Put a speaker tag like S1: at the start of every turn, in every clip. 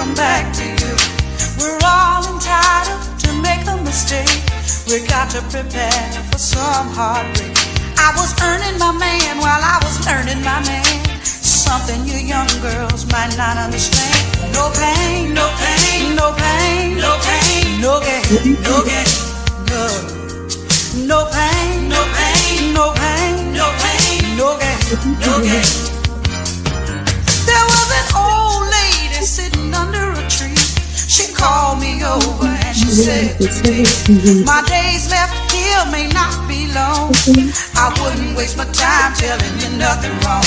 S1: come back to you. We're all entitled to make a mistake. We got to prepare for some heartbreak. I was earning my man while I was learning my man. Something you young girls might not understand. No pain, no pain, no pain, no pain, no gain, no gain, no. No pain, no pain, no pain, no pain, no gain, no gain. There was an old lady sitting under a tree. She called me over and she said to me, my days left here may not be long. I wouldn't waste my time telling you nothing wrong.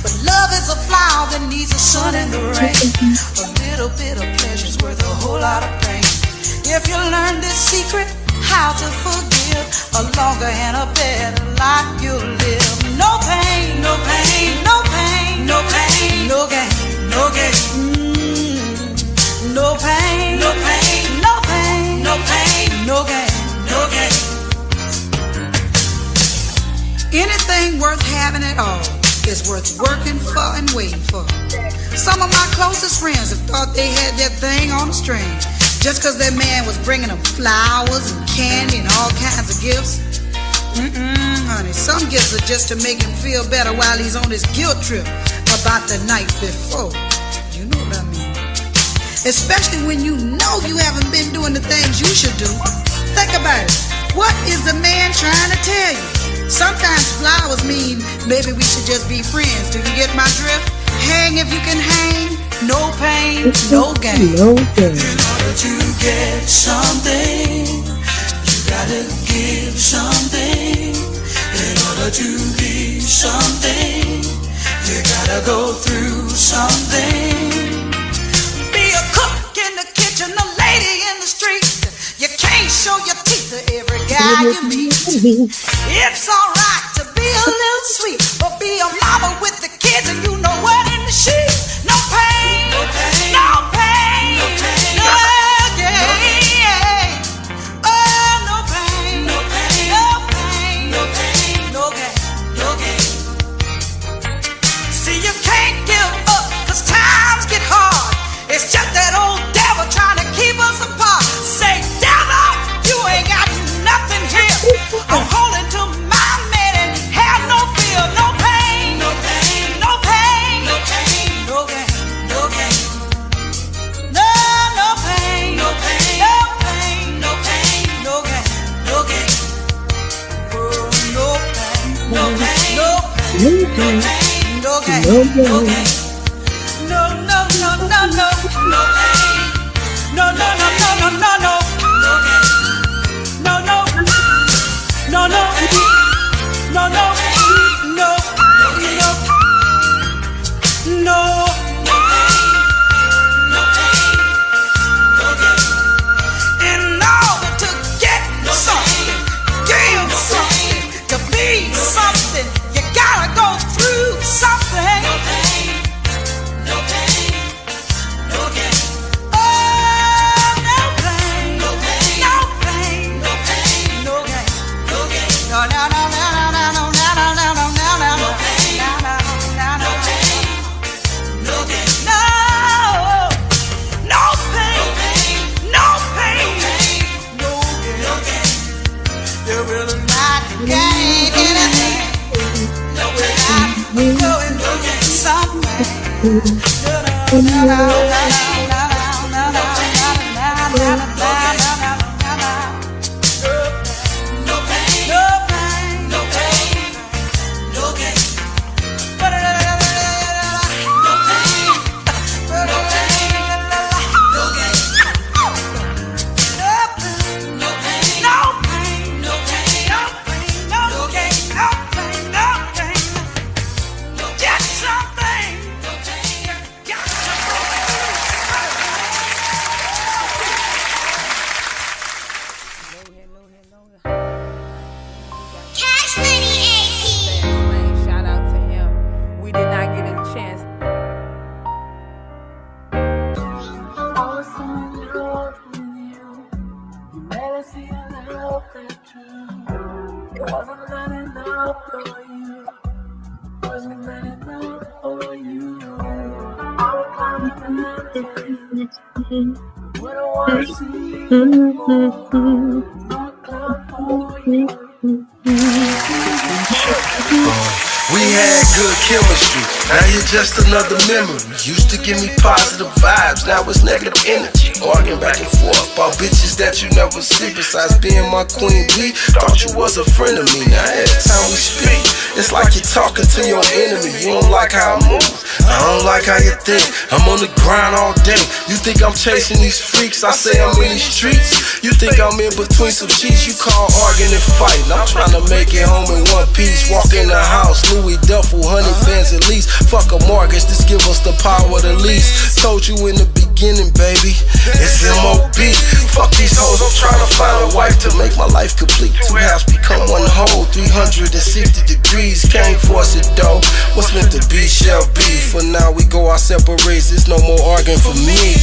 S1: But love is a flower that needs the sun and the rain. A little bit of pleasure's worth a whole lot of pain. If you learn this secret, how to forgive, a longer and a better life you'll live. No pain, no pain, no pain, no pain, no gain, no gain. No pain, no pain, no pain, no pain, no gain, no gain. Anything worth having at all is worth working for and waiting for. Some of my closest friends have thought they had that thing on a string. Just cause that man was bringing them flowers and candy and all kinds of gifts. Honey, some gifts are just to make him feel better while he's on his guilt trip about the night before. You know what I mean? Especially when you know you haven't been doing the things you should do. Think about it. What is the man trying to tell you? Sometimes flowers mean maybe we should just be friends. Do you get my drift? Hang if you can hang. No pain, no gain.
S2: No gain.
S1: In order to get something, you gotta give something. In order to be something, you gotta go through something. Be a cook in the kitchen, a lady in the street. You can't show your teeth to every guy you meet. It's alright to be a little sweet, but be a mama with the kids and you know what in the sheets. No pain, no pain, no pain, no pain, no gain. Oh, no pain, no pain, no pain, no pain, no gain, no gain. See, you can't give up 'cause times get hard. It's just that old devil trying to keep us apart. Say, devil, you ain't got nothing here. I'm holding to my man and have no fear, no pain, no pain, no pain, no pain, no gain, no gain. No, no pain, no pain, no pain, no pain, no gain, no gain. Oh, no pain, no pain, no pain, no pain, no gain, no gain. No, no, no, no, no, no pain. No, no, no, no, no, no, no. No gain. No, no, no, no, no, no, no, no, no, no pain, no pain, no gain. In order to get something, give something, to be something, you gotta go through something. No pain, no pain, no gain. Oh, no pain, no pain, no pain, no pain, no gain, no gain. No, no, no, no, no, no, no, no, no, no, no, no, no pain, no, no, no, no pain, no gain. No, no pain, no pain, no pain, no gain. You will not gain anything. No way I'm going to get something. No, no, no, no, no, no, no, no, no, no, no, no. No pain, no pain, no pain, no gain. No pain, no pain, no gain. No pain, no pain, no pain, no pain, no gain, no pain, no gain. Get something, no pain, got to
S2: We had good chemistry, now you're just another memory. Used to give me positive vibes, now it's negative energy. Arguing back and forth about bitches that you never see. Besides being my queen bee, thought you was a friend of me. Now every time we speak, it's like you're talking to your enemy. You don't like how I move, I don't like how you think. I'm on the grind all day. You think I'm chasing these freaks, I say I'm in these streets. You think I'm in between some sheets, you call arguing and fighting. I'm trying to make it home in one piece. Walk in the house, Louis Duffel, 100 bands at least. Fuck a mortgage, this give us the power to lease. Told you in the beginning, baby, it's MOB. Fuck these hoes, I'm trying to find a wife to make my life complete. Two halves become one whole, 360 degrees. Can't force it though, what's meant to be shall be. For now we go our separate ways, there's no more arguing for me.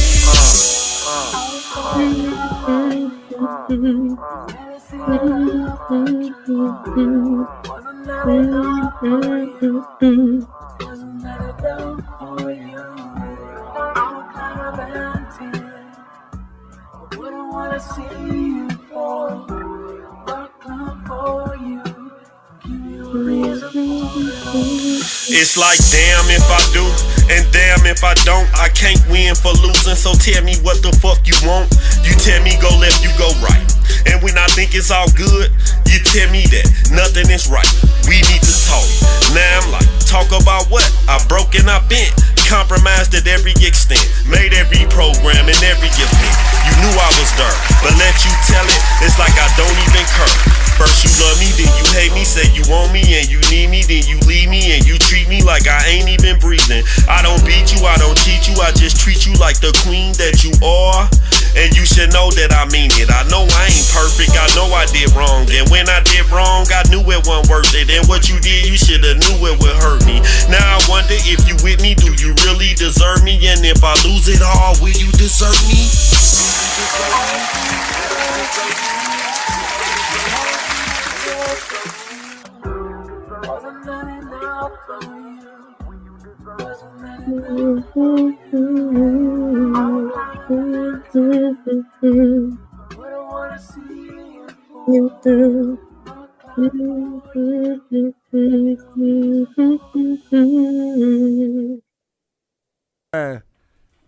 S3: It's like damn if I do, and damn if I don't. I can't win for losing, so tell me what the fuck you want. You tell me go left, you go right. And when I think it's all good, you tell me that nothing is right. We need to talk. Now I'm like, talk about what? I broke and I bent, compromised at every extent, made every program and every event. You knew I was there, but let you tell it, it's like I don't even care. First you love me, then you hate me, say you want me and you need me, then you leave me and you treat me like I ain't even breathing. I don't beat you, I don't cheat you, I just treat you like the queen that you are. And you should know that I mean it. I know I ain't perfect, I know I did wrong. And when I did wrong, I knew it wasn't worth it. And what you did, you should've knew it would hurt me. Now I wonder if you with me, do you really deserve me? And if I lose it all, will you desert me?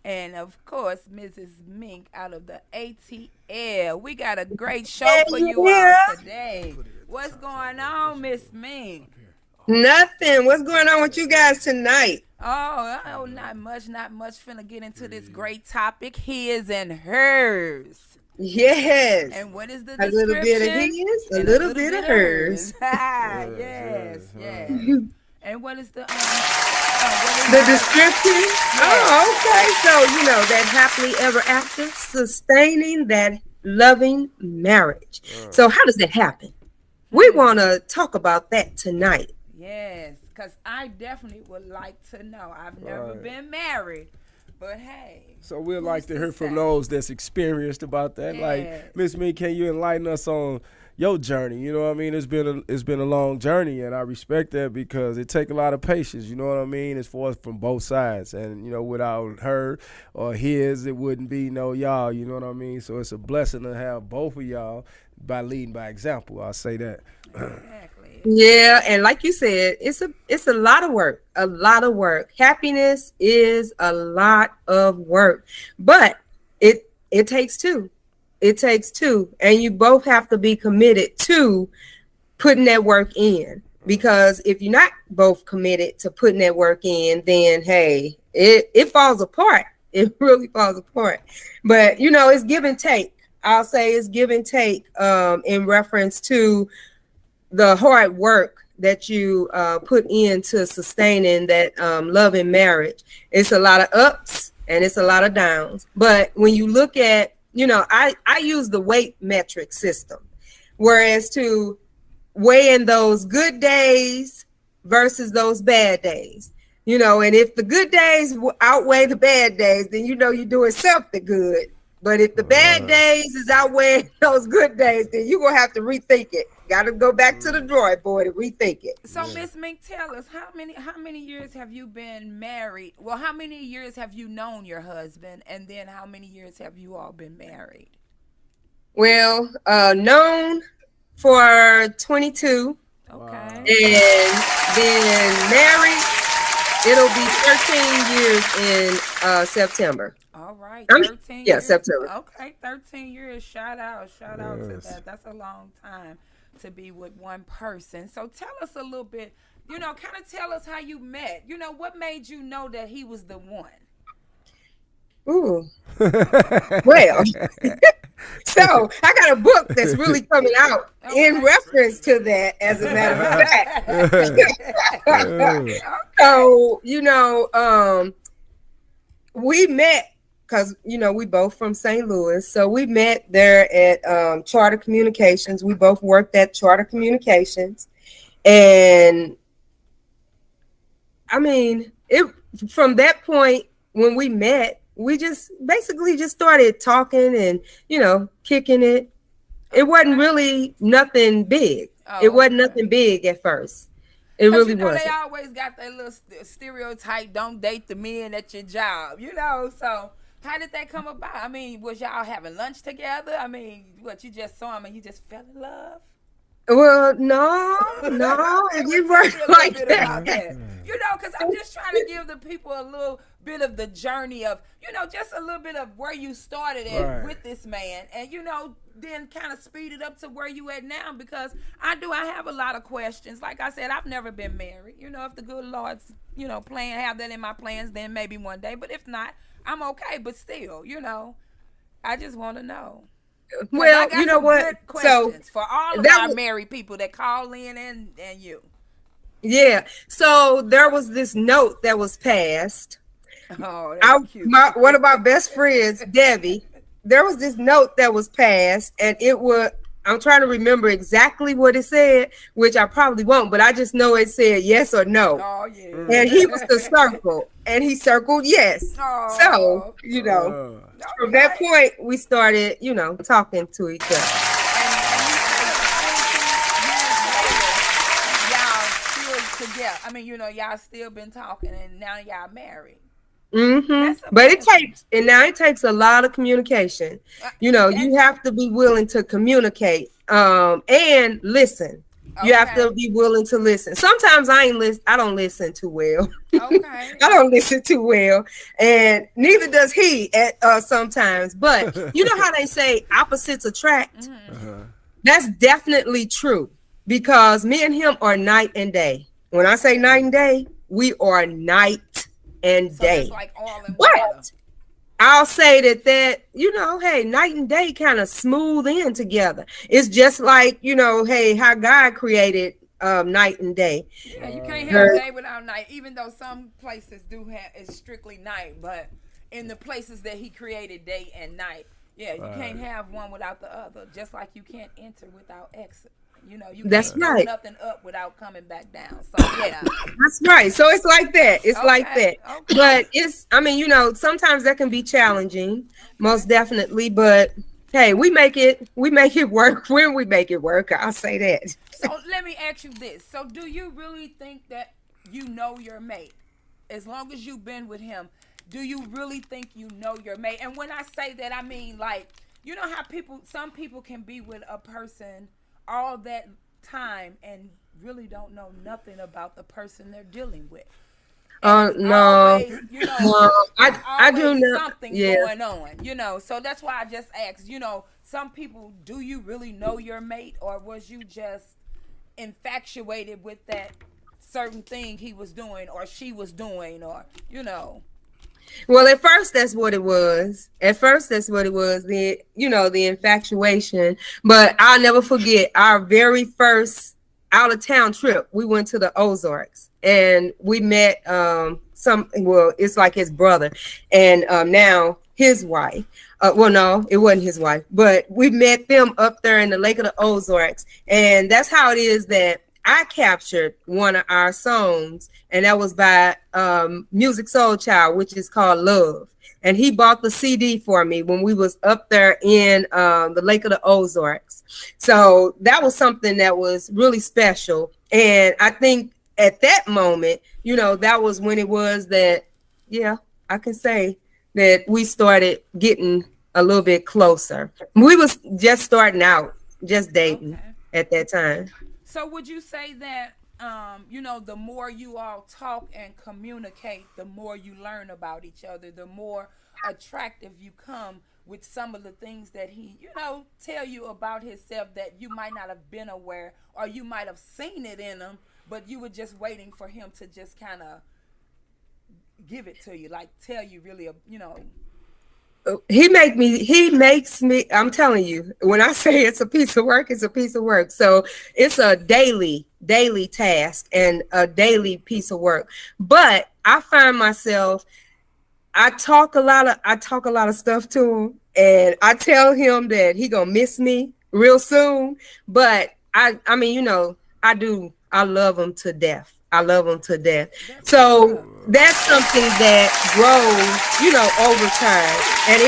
S4: And of course, Mrs. Mink out of the ATL. We got a great show for you all today. What's going on, Miss Mink?
S5: Nothing. What's going on with you guys tonight?
S4: Oh, not much. Finna get into this great topic, his and hers.
S5: Yes.
S4: And what is the
S5: description?
S4: A little bit
S5: of his, a little bit of hers.
S4: Yes. And what is the
S5: description? Yes. Oh, okay. So, that happily ever after, sustaining that loving marriage. So how does that happen? We want to talk about that tonight.
S4: Yes, because I definitely would like to know. I've never been married, but hey.
S6: So we'd like to hear from those that's experienced about that. Yes. Like, Miss Me, can you enlighten us on your journey? You know what I mean? It's been a long journey, and I respect that because it takes a lot of patience. You know what I mean? As far as from both sides, and without her or his, it wouldn't be no y'all. You know what I mean? So it's a blessing to have both of y'all by leading by example. I'll say that.
S4: Exactly.
S5: Yeah, and like you said, it's a lot of work. A lot of work. Happiness is a lot of work, but it takes two. It takes two, and you both have to be committed to putting that work in. Because if you're not both committed to putting that work in, then hey, it falls apart. It really falls apart. But it's give and take. I'll say it's give and take in reference to the hard work that you put into sustaining that love and marriage. It's a lot of ups and it's a lot of downs. But when you look at, I use the weight metric system, whereas to weighing those good days versus those bad days, and if the good days outweigh the bad days, then you're doing something good. But if the bad days is outweighing those good days, then you're gonna have to rethink it. Got to go back to the drawing board and rethink it.
S4: So, Miss Mink, tell us how many years have you been married? Well, how many years have you known your husband, and then how many years have you all been married?
S5: Well, known for 22.
S4: Okay.
S5: And then married, it'll be 13 years in September.
S4: All right, 13 years.
S5: September.
S4: Okay, 13 years. Shout out to that. That's a long time to be with one person. So tell us a little bit, kind of tell us how you met. What made you know that he was the one?
S5: Ooh. Well, so I got a book that's really coming out in reference to that, as a matter of fact. So, we met because, we both from St. Louis. So we met there at Charter Communications. We both worked at Charter Communications. And I mean, from that point when we met, we just basically just started talking and, kicking it. It wasn't really nothing big. It wasn't nothing big at first. It really wasn't.
S4: They always got that little stereotype, don't date the men at your job, So how did that come about? I mean, was y'all having lunch together? I mean, you just saw him and you just fell in love?
S5: Well, no, you weren't like that.
S4: Because I'm just trying to give the people a little bit of the journey of, just a little bit of where you started at with this man, and then kind of speed it up to where you at now, because I have a lot of questions. Like I said, I've never been married. If the good Lord's, have that in my plans, then maybe one day. But if not, I'm okay. But still, I just want to know.
S5: Well, you know what?
S4: So for all of our married people that call in and you.
S5: Yeah. So there was this note that was passed.
S4: Oh, that's cute.
S5: One of my best friends, Debbie, there was this note that was passed, and I'm trying to remember exactly what it said, which I probably won't, but I just know it said yes or no.
S4: Oh, yeah.
S5: And he was the circle, and he circled yes.
S4: Oh,
S5: so, from that point, we started, talking to each other. Y'all still together. I mean, y'all still been talking, and now y'all married. Mm-hmm. But it takes a lot of communication. You have to be willing to communicate and listen. Okay. You have to be willing to listen. Sometimes I don't listen too well. Okay. I don't listen too well, and neither does he at sometimes. But you know how they say opposites attract? Mm-hmm. That's definitely true, because me and him are night and day. When I say night and day, we are night and day.
S4: Like all in
S5: but I'll say that hey, night and day kind of smooth in together. It's just like, hey, how God created night and day.
S4: Yeah, you can't have day without night, even though some places do have it's strictly night, but in the places that he created day and night, you can't have one without the other, just like you can't enter without exit. You
S5: that's
S4: can't
S5: right.
S4: do nothing up without coming back down. So
S5: that's right. So it's like that. It's like that. Okay. But sometimes that can be challenging, most definitely. But hey, we make it work when we make it work. I'll say that.
S4: So let me ask you this. So do you really think that you know your mate? As long as you've been with him, do you really think you know your mate? And when I say that, I mean, like, how some people can be with a person all that time and really don't know nothing about the person they're dealing with.
S5: No,
S4: always,
S5: I do know
S4: something going on, so that's why I just asked, some people, do you really know your mate, or was you just infatuated with that certain thing he was doing or she was doing, or
S5: Well, at first that's what it was. The infatuation. But I'll never forget our very first out of town trip. We went to the Ozarks and we met it's like his brother and now his wife. No, it wasn't his wife, but we met them up there in the Lake of the Ozarks, and that's how it is that I captured one of our songs, and that was by Music Soul Child, which is called Love. and he bought the CD for me when we was up there in the Lake of the Ozarks. So that was something that was really special. And I think at that moment, that was when it was that, yeah, I can say that we started getting a little bit closer. We was just starting out, just dating at that time.
S4: So would you say that the more you all talk and communicate, the more you learn about each other, the more attractive you come with some of the things that he, tell you about himself that you might not have been aware, or you might have seen it in him, but you were just waiting for him to just kind of give it to you, like tell you really,
S5: he makes me, I'm telling you, when I say it's a piece of work, it's a piece of work. So it's a daily task and a daily piece of work. But I find myself, I talk a lot of stuff to him, and I tell him that he gonna miss me real soon. But I mean, I love him to death. I love him to death. So that's something that grows, over time, and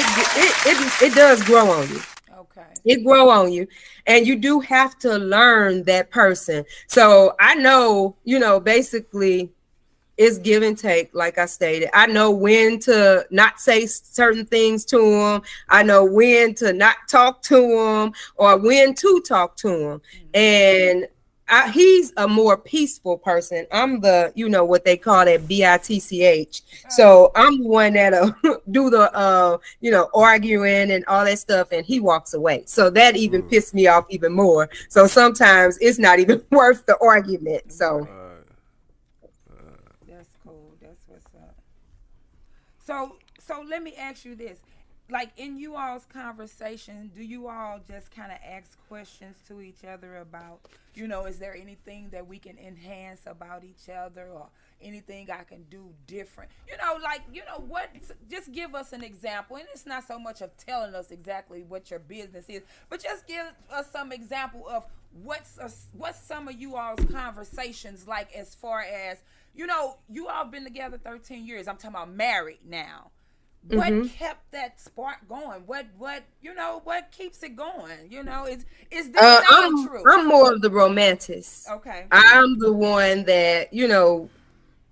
S5: it does grow on you.
S4: Okay.
S5: It grow on you, and you do have to learn that person. So I know, basically it's give and take. Like I stated, I know when to not say certain things to him. I know when to not talk to him, or when to talk to him. And he's a more peaceful person. I'm the, what they call that BITCH. So I'm the one that'll do the, arguing and all that stuff, and he walks away. So that even pissed me off even more. So sometimes it's not even worth the argument. So
S4: that's cool. That's what's up. So let me ask you this. Like in you all's conversation, do you all just kind of ask questions to each other about, is there anything that we can enhance about each other, or anything I can do different? What, just give us an example. And it's not so much of telling us exactly what your business is, but just give us some example of what's some of you all's conversations like, as far as, you all been together 13 years. I'm talking about married now. What kept that spark going? What keeps it going? Is this true?
S5: I'm more of the romantic.
S4: Okay.
S5: I'm the one that,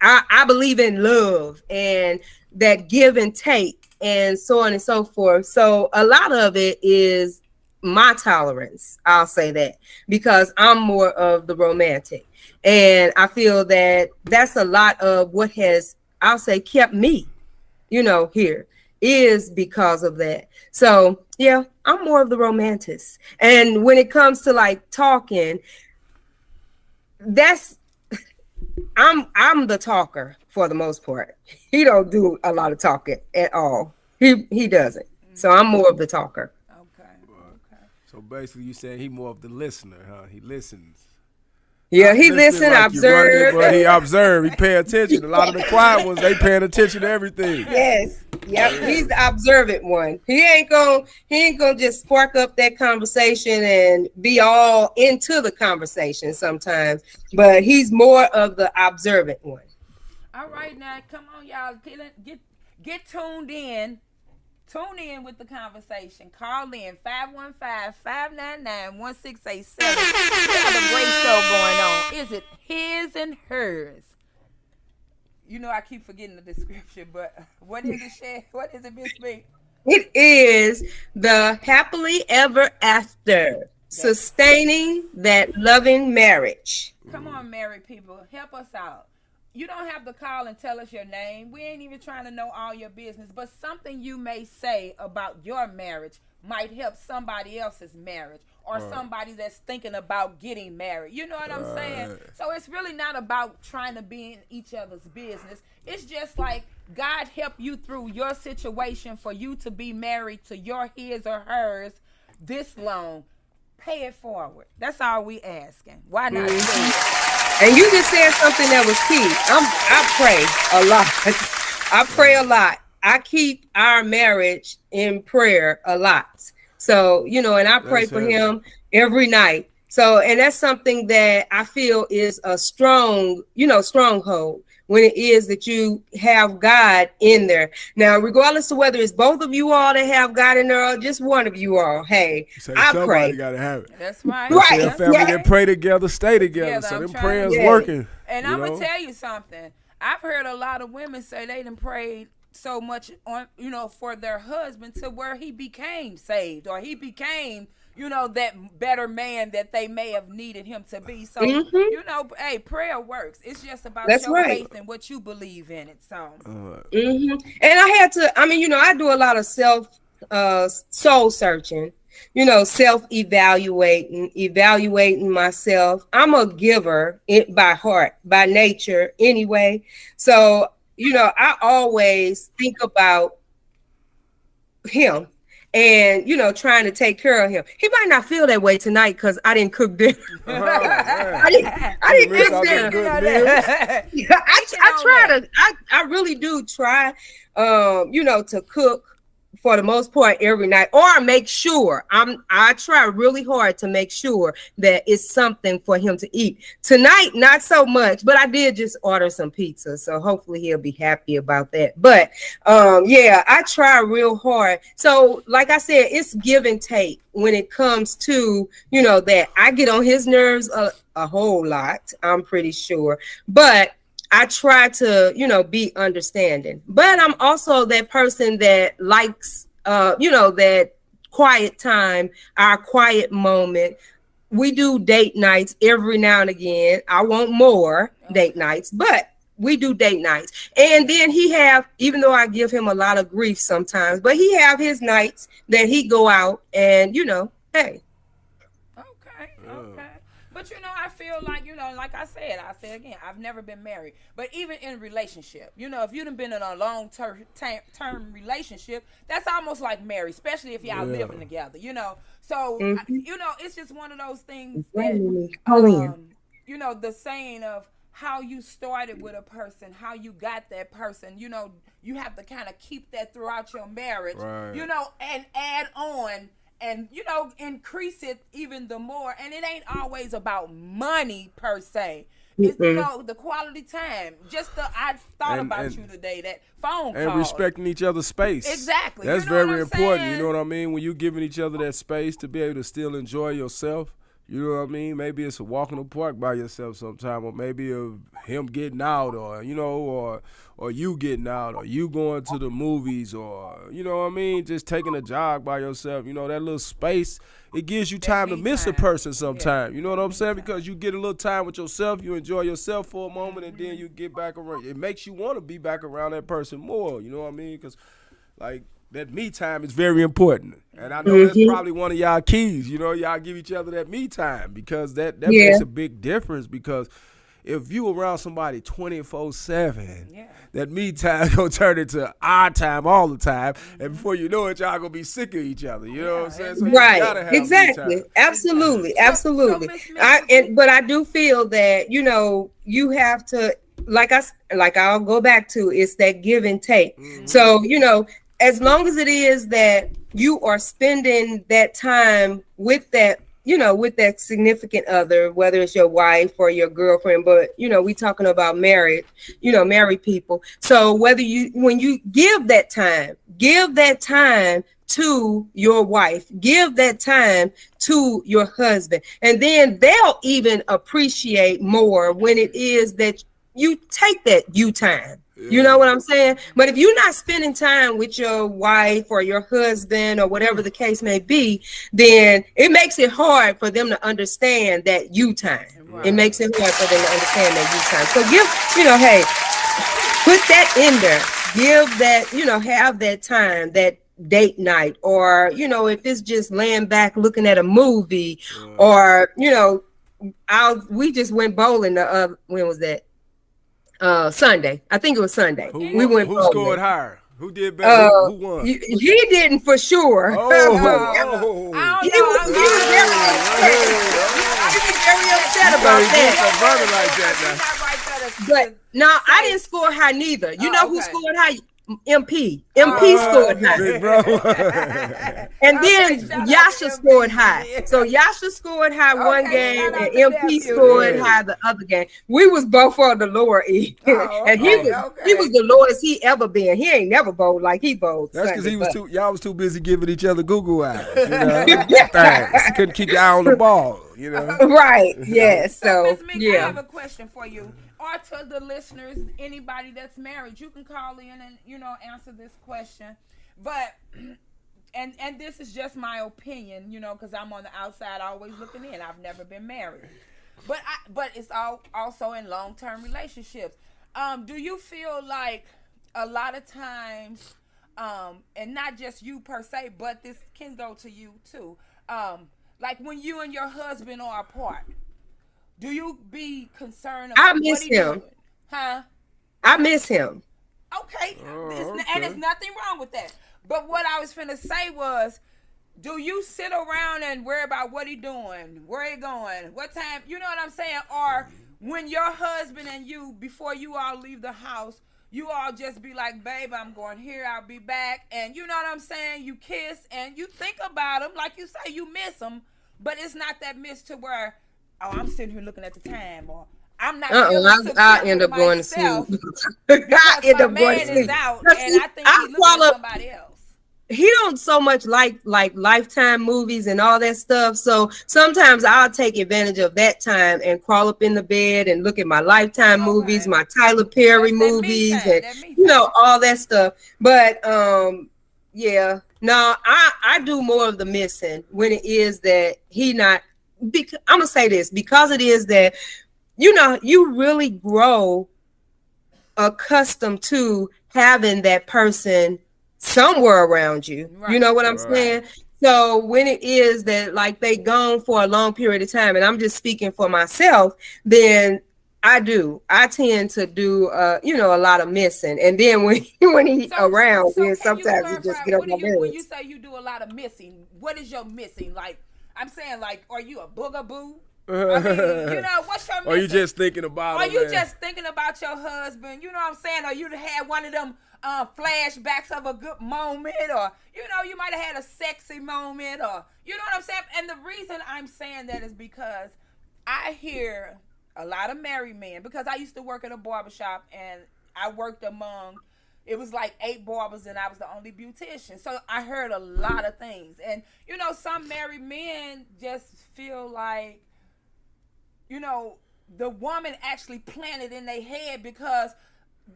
S5: I believe in love and that give and take and so on and so forth. So a lot of it is my tolerance. I'll say that, because I'm more of the romantic. And I feel that that's a lot of what has, I'll say, kept me here, is because of that. So yeah, I'm more of the romantic. And when it comes to like talking, I'm the talker for the most part. He don't do a lot of talking at all. He doesn't. So I'm more of the talker.
S4: Okay.
S6: So basically you saying he more of the listener, huh? He listens.
S5: Yeah, he listen, like observe.
S6: But he observe, he pay attention. A lot of the quiet ones, they paying attention to everything.
S5: Yes. Yep. He's the observant one. He ain't gonna just spark up that conversation and be all into the conversation sometimes. But he's more of the observant one.
S4: All right, now come on, y'all. Get tuned in. Tune in with the conversation. Call in 515-599-1687. We have a great show going on. Is it his and hers? I keep forgetting the description, but what is it, Shay? What is it, Miss B?
S5: It is the happily ever after, sustaining that loving marriage.
S4: Come on, married people. Help us out. You don't have to call and tell us your name. We ain't even trying to know all your business, but something you may say about your marriage might help somebody else's marriage, or somebody that's thinking about getting married. You know what I'm saying? So it's really not about trying to be in each other's business. It's just like God help you through your situation for you to be married to your his or hers this long. Pay it forward. That's all we asking. Why not?
S5: And you just said something that was key. I pray a lot. I pray a lot. I keep our marriage in prayer a lot. So, and I pray for him every night. So, and that's something that I feel is a stronghold when it is that you have God in there. Now, regardless of whether it's both of you all that have God in there or just one of you all, hey, I pray.
S6: Somebody gotta have it.
S4: That's right.
S5: Right.
S6: Say a family that pray together, stay together. So them prayers working.
S4: And I'm gonna tell you something. I've heard a lot of women say they done prayed so much on, for their husband to where he became saved or he became, that better man that they may have needed him to be. So, hey, prayer works. It's just about your faith and what you believe in it. So,
S5: and I had to, I do a lot of soul searching, evaluating myself. I'm a giver by heart, by nature anyway. So, I always think about him and, trying to take care of him. He might not feel that way tonight because I didn't cook dinner. I didn't cook dinner. I really do try, to cook for the most part every night, or make sure I try really hard to make sure that it's something for him to eat. Tonight, not so much, but I did just order some pizza, so hopefully he'll be happy about that. But I try real hard. So like I said, it's give and take when it comes to, that I get on his nerves a whole lot, I'm pretty sure. But I try to, be understanding, but I'm also that person that likes, that quiet time, our quiet moment. We do date nights every now and again. I want more date nights, but we do date nights. And then even though I give him a lot of grief sometimes, but he have his nights that he go out and, hey.
S4: Okay. But I feel like, like I said again, I've never been married. But even in relationship, if you done been in a long-term relationship, that's almost like married, especially if y'all living together, So, it's just one of those things that, the saying of how you started with a person, how you got that person, you have to kind of keep that throughout your marriage, and add on and, increase it even the more. And it ain't always about money per se. It's, the quality time. I thought about you today, that phone call.
S6: And respecting each other's space.
S4: Exactly.
S6: That's very important. You know what I mean? When you're giving each other that space to be able to still enjoy yourself. You know what I mean? Maybe it's a walk in the park by yourself sometime, or maybe him getting out, or or you getting out, or you going to the movies, or you know what I mean, just taking a jog by yourself. That little space, it gives you time to miss a person sometime. You know what I'm saying? Because you get a little time with yourself, you enjoy yourself for a moment, and then you get back around. It makes you want to be back around that person more. You know what I mean? Because that me time is very important. And I know that's probably one of y'all keys. Y'all give each other that me time, because that makes a big difference. Because if you around somebody 24/7, that me time gonna turn into our time all the time. And before you know it, y'all gonna be sick of each other. You know what I'm saying? So
S5: right.
S6: You gotta have
S5: exactly.
S6: Me time.
S5: Absolutely. But I do feel that, you have to, like I'll go back to, it's that give and take. So, as long as it is that you are spending that time with that, with that significant other, whether it's your wife or your girlfriend, but, we talking about married people. So when you give that time to your wife, give that time to your husband, and then they'll even appreciate more when it is that you take that you time. You know what I'm saying? But if you're not spending time with your wife or your husband or whatever the case may be, then it makes it hard for them to understand that you time. Right. It makes it hard for them to understand that you time. So give, hey, put that in there. Give that, have that time, that date night, or, if it's just laying back looking at a movie, or, we just went bowling. When was that? Sunday. I think it was Sunday.
S6: Who scored higher? Who did better? Who won?
S5: He didn't, for sure.
S6: He
S5: was very upset about that. But no, I didn't score high neither. You know who scored high? MP scored high.
S6: Big bro.
S5: And
S4: Okay,
S5: then
S4: shout out to
S5: Yasha
S4: MP.
S5: scored high. So Yasha scored high one
S4: Okay,
S5: game,
S4: shout out
S5: and
S4: to
S5: MP
S4: nephew.
S5: scored
S6: Yeah.
S5: high the other game. We was both on the lower E,
S4: Oh,
S5: and
S4: okay,
S5: he was
S4: okay.
S5: the lowest he ever been. He ain't never bowled like he bowled
S6: That's because
S5: Sunday.
S6: he was
S5: but-
S6: too. Y'all was too busy giving each other Google eyes. You know, thanks. Couldn't keep your eye on the ball. You know.
S5: Right. Yes.
S4: So,
S5: So
S4: Miss Mink, I
S5: yeah.
S4: have a question for you. Or to the listeners, anybody that's married, you can call in and answer this question. But and this is just my opinion, because I'm on the outside, always looking in. I've never been married, but it's all also in long-term relationships. Do you feel like a lot of times, and not just you per se, but this can go to you too. Like when you and your husband are apart, do you be concerned
S5: I
S4: about
S5: miss
S4: what he
S5: him.
S4: doing? Huh?
S5: I miss him.
S4: Okay.
S6: okay.
S4: And there's nothing wrong with that. But what I was finna say was, do you sit around and worry about what he doing, where he going, what time, you know what I'm saying? Or when your husband and you, before you all leave the house, you all just be like, babe, I'm going here, I'll be back. And you know what I'm saying? You kiss and you think about him. Like you say, you miss him. But it's not that miss to where, oh, I'm sitting here looking at the time. Or I'm not feeling secure
S5: I end
S4: with
S5: up going to
S4: myself
S5: sleep. I end up going to
S4: man
S5: sleep.
S4: is out
S5: Now,
S4: and
S5: see,
S4: I think he's looking at somebody else.
S5: He don't so much like Lifetime movies and all that stuff. So sometimes I'll take advantage of that time and crawl up in the bed and look at my Lifetime movies, my Tyler Perry movies, and all that stuff. But yeah, no, I do more of the missing when it is that he not. I'm gonna say this because it is that you really grow accustomed to having that person somewhere around you. Right. You know what I'm saying? So when it is that like they gone for a long period of time, and I'm just speaking for myself, then I tend to do a lot of missing. And then when he's around, then sometimes you just get on my nerves.
S4: When you say you do a lot of missing, what is your missing? Like I'm saying, like, are you a boogaboo? I mean, what's your missing?
S6: Or you just thinking about
S4: Are you just thinking about your husband? You know what I'm saying? Or you had one of them flashbacks of a good moment, or you might have had a sexy moment, or you know what I'm saying? And the reason I'm saying that is because I hear a lot of married men, because I used to work at a barbershop and I worked among, it was like 8 barbers and I was the only beautician. So I heard a lot of things. And some married men just feel like the woman actually planted in their head, because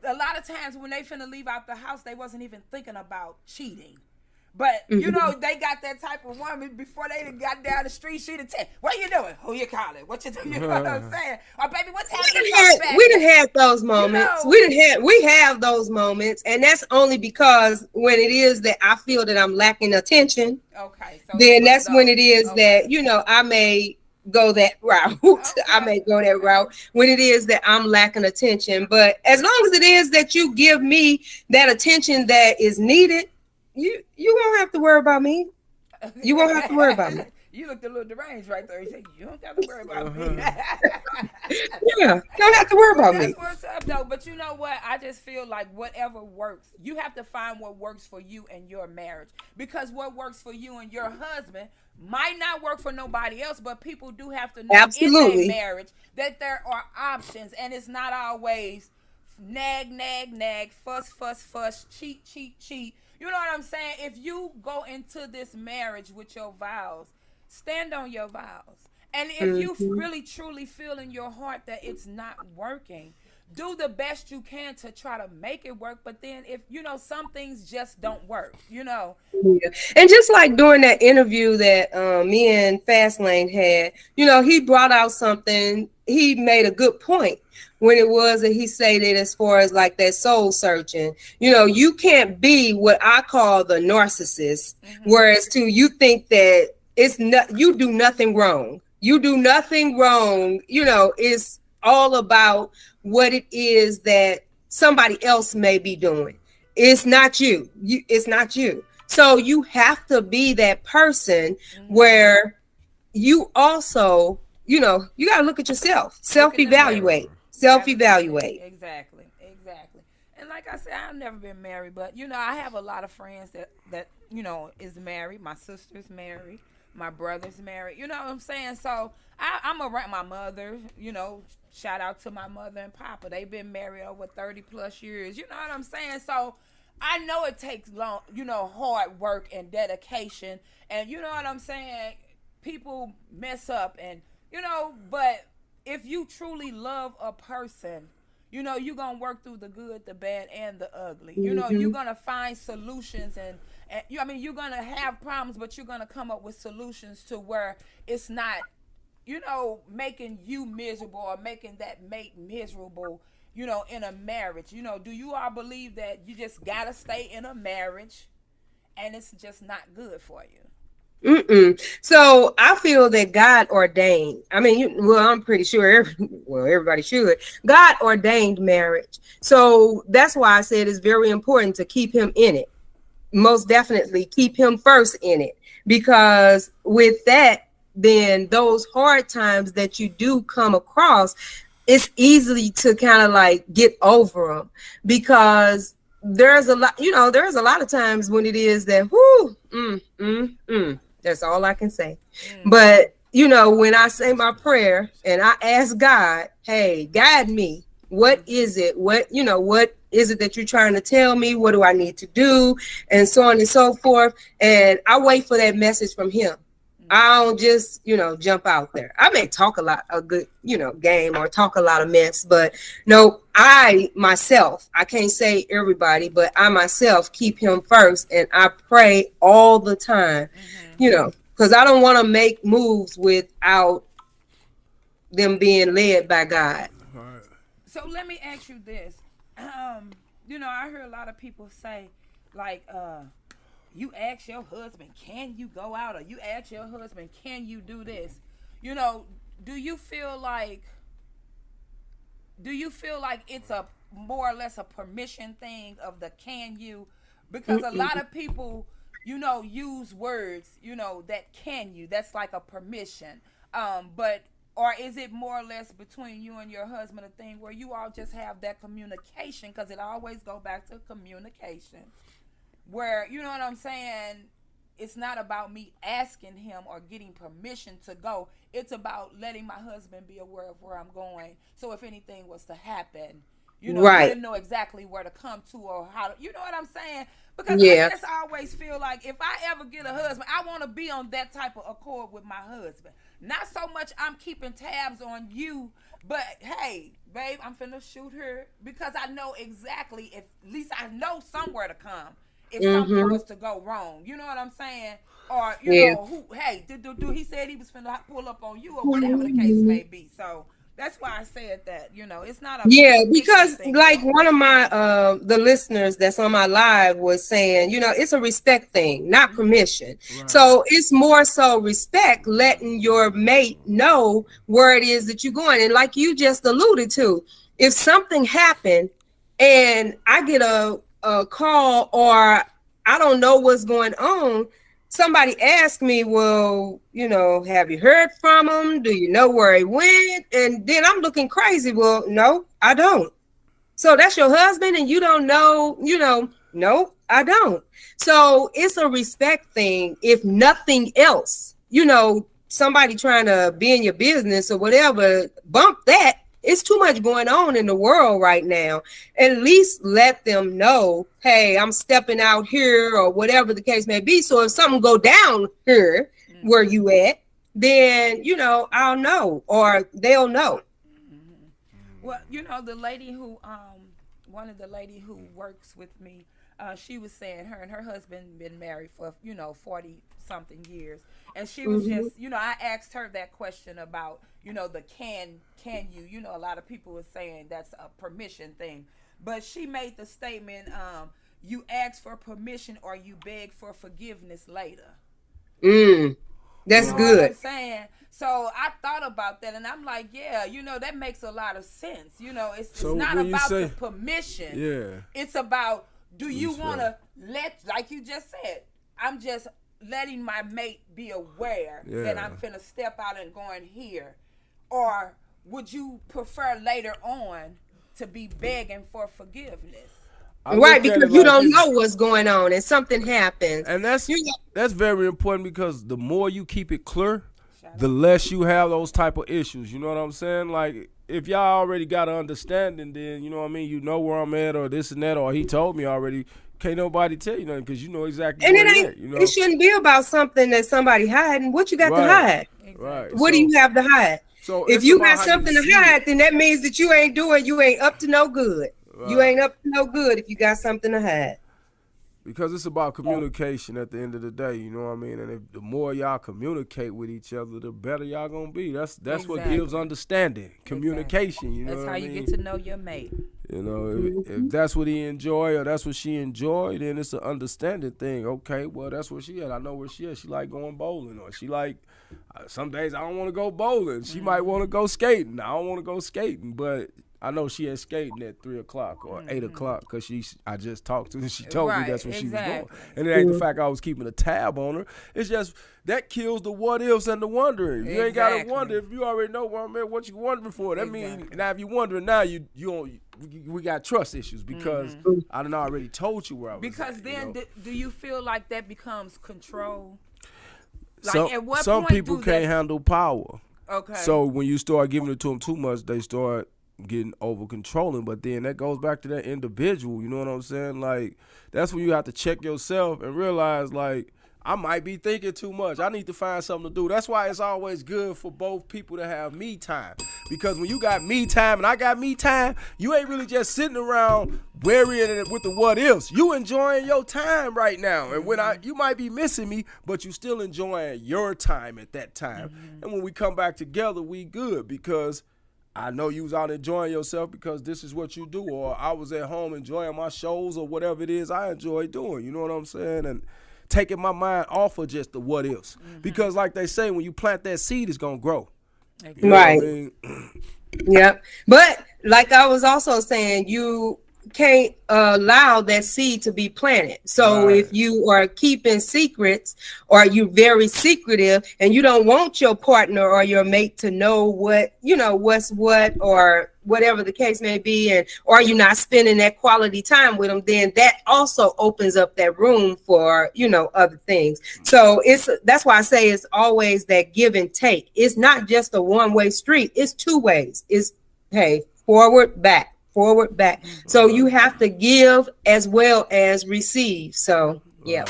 S4: a lot of times when they finna leave out the house, they wasn't even thinking about cheating. But, they got that type of woman before they got down the street, she'd tell, what you doing? Who you calling? What you doing? You know what I'm saying? Or, baby, what time you come back?
S5: We done had those moments. We have those moments. And that's only because when it is that I feel that I'm lacking attention, then that's when it is that, I may go that route. I may go that route when it is that I'm lacking attention. But as long as it is that you give me that attention that is needed, you won't have to worry about me. You won't have to worry about me.
S4: You looked a little deranged right there. You said, you don't have to worry about me.
S5: Yeah, don't have to worry about me.
S4: That's what's up, though. But you know what? I just feel like whatever works, you have to find what works for you and your marriage. Because what works for you and your husband might not work for nobody else, but people do have to know in their marriage that there are options, and it's not always nag, fuss, cheat. You know what I'm saying? If you go into this marriage with your vows, stand on your vows. And if you really truly feel in your heart that it's not working, do the best you can to try to make it work. But then if, some things just don't work, Yeah.
S5: And just like during that interview that me and Fastlane had, he brought out something, he made a good point when it was that he stated as far as like that soul searching, you can't be what I call the narcissist, whereas you think that you do nothing wrong. You do nothing wrong. It's all about what it is that somebody else may be doing. It's not you. It's not you. So you have to be that person where you also, you got to look at yourself, self-evaluate. Exactly.
S4: And like I said, I've never been married, but I have a lot of friends that is married. My sister's married. My brother's married. You know what I'm saying? So I'm around my mother. Shout out to my mother and papa. They've been married over 30 plus years. You know what I'm saying? So I know it takes long, hard work and dedication, and you know what I'm saying. People mess up, and but if you truly love a person, you're going to work through the good, the bad, and the ugly. You're going to find solutions, and you're going to have problems, but you're going to come up with solutions to where it's not, making you miserable or making that mate miserable, in a marriage. Do you all believe that you just got to stay in a marriage and it's just not good for you?
S5: So I feel that God ordained. I mean, I'm pretty sure. Everybody should. God ordained marriage. So that's why I said it's very important to keep Him in it. Most definitely, keep Him first in it, because with that, then those hard times that you do come across, it's easy to kind of like get over them, because there's a lot. There's a lot of times when it is that that's all I can say. But, when I say my prayer and I ask God, hey, guide me. What is it? What is it that you're trying to tell me? What do I need to do? And so on and so forth. And I wait for that message from Him. I don't just, jump out there. I may talk a good, game, or talk a lot of mess, but no, I myself, I can't say everybody, but I myself keep Him first, and I pray all the time, because I don't want to make moves without them being led by God.
S4: So let me ask you this. I hear a lot of people say, like, you ask your husband, can you go out? Or you ask your husband, can you do this? Do you feel like it's a more or less a permission thing of the can you? Because a lot of people, use words, that can you. That's like a permission. Or is it more or less between you and your husband a thing where you all just have that communication? Because it always go back to communication. Where, you know what I'm saying, it's not about me asking him or getting permission to go. It's about letting my husband be aware of where I'm going. So if anything was to happen, you didn't know exactly where to come to or how to, you know what I'm saying? Because I just always feel like if I ever get a husband, I want to be on that type of accord with my husband. Not so much I'm keeping tabs on you, but hey, babe, I'm finna shoot her, because I know exactly, if at least I know somewhere to come if something was to go wrong. You know what I'm saying? Or, he said he was finna pull up on you, or whatever the case may be. So that's why I said that, it's not a
S5: because
S4: thing,
S5: like one of my the listeners that's on my live was saying, it's a respect thing, not permission. Right. So it's more so respect, letting your mate know where it is that you're going. And like you just alluded to, if something happened and I get a call, or I don't know what's going on, somebody asked me, well, have you heard from him? Do you know where he went? And then I'm looking crazy. Well, no, I don't. So that's your husband and you don't know, no, I don't. So it's a respect thing. If nothing else, somebody trying to be in your business or whatever, bump that. It's too much going on in the world right now. At least let them know, hey, I'm stepping out here, or whatever the case may be. So if something go down here where you at, then, I'll know, or they'll know.
S4: Well, the lady who, one of the lady who works with me, she was saying her and her husband been married for, 40 something years. And she was just, I asked her that question about, the can you, a lot of people were saying that's a permission thing. But she made the statement, you ask for permission or you beg for forgiveness later.
S5: That's good.
S4: What I'm saying? So I thought about that, and I'm like, yeah, that makes a lot of sense. It's not about the permission.
S6: Yeah.
S4: It's about, do you want to like you just said, I'm just letting my mate be aware that I'm finna step out and going here. Or would you prefer later on to be begging for forgiveness?
S5: Right, because you don't know what's going on and something happens.
S6: And that's very important, because the more you keep it clear, the less you have those type of issues. You know what I'm saying? Like, if y'all already got an understanding, then, you know what I mean, you know where I'm at, or this and that, or he told me already, can't nobody tell you nothing, because you know exactly
S5: and
S6: where it at, you know?
S5: It shouldn't be about something that somebody hiding. What you got to hide?
S6: Right.
S5: What do you have to hide?
S6: So
S5: if you got something to hide, then that means that you ain't up to no good. Right. You ain't up to no good if you got something to hide.
S6: Because it's about communication at the end of the day, you know what I mean? And if the more y'all communicate with each other, the better y'all gonna be. That's what gives understanding, communication. You know,
S4: that's how you get to know your mate.
S6: You know, if that's what he enjoy or that's what she enjoy, then it's an understanding thing. Okay, well, that's where she at. I know where she at. She like going bowling, or she like, some days I don't want to go bowling. She might want to go skating. I don't want to go skating, but I know she ain't skating at 3 o'clock or 8 o'clock, because I just talked to her and she told me that's when she was going. And it ain't the fact I was keeping a tab on her. It's just that kills the what ifs and the wondering. You ain't gotta wonder if you already know where I'm at, what you wondering for. That means now if you wondering now, we got trust issues, because I done already told you where I was.
S4: Because
S6: at,
S4: then do you feel like that becomes control?
S6: Like at what some point people can't handle power.
S4: Okay.
S6: So when you start giving it to them too much, they start getting over controlling. But then that goes back to that individual, you know what I'm saying? Like, that's when you have to check yourself and realize, like, I might be thinking too much. I need to find something to do. That's why it's always good for both people to have me time, because when you got me time and I got me time, you ain't really just sitting around worrying with the what ifs. You enjoying your time right now, and when you might be missing me, but you still enjoying your time at that time. And when we come back together, we good, because I know you was out enjoying yourself because this is what you do, or I was at home enjoying my shows or whatever it is I enjoy doing. You know what I'm saying? And taking my mind off of just the what ifs. Because like they say, when you plant that seed, it's going to grow.
S5: You know right. I mean? Yep. But like I was also saying, you can't allow that seed to be planted. So if you are keeping secrets, or you're very secretive and you don't want your partner or your mate to know what, what's what, or whatever the case may be, and or you're not spending that quality time with them, then that also opens up that room for, other things. So that's why I say it's always that give and take. It's not just a one-way street. It's two ways. It's, hey, forward, back. Forward, back. So you have to give as well as receive. So, yeah.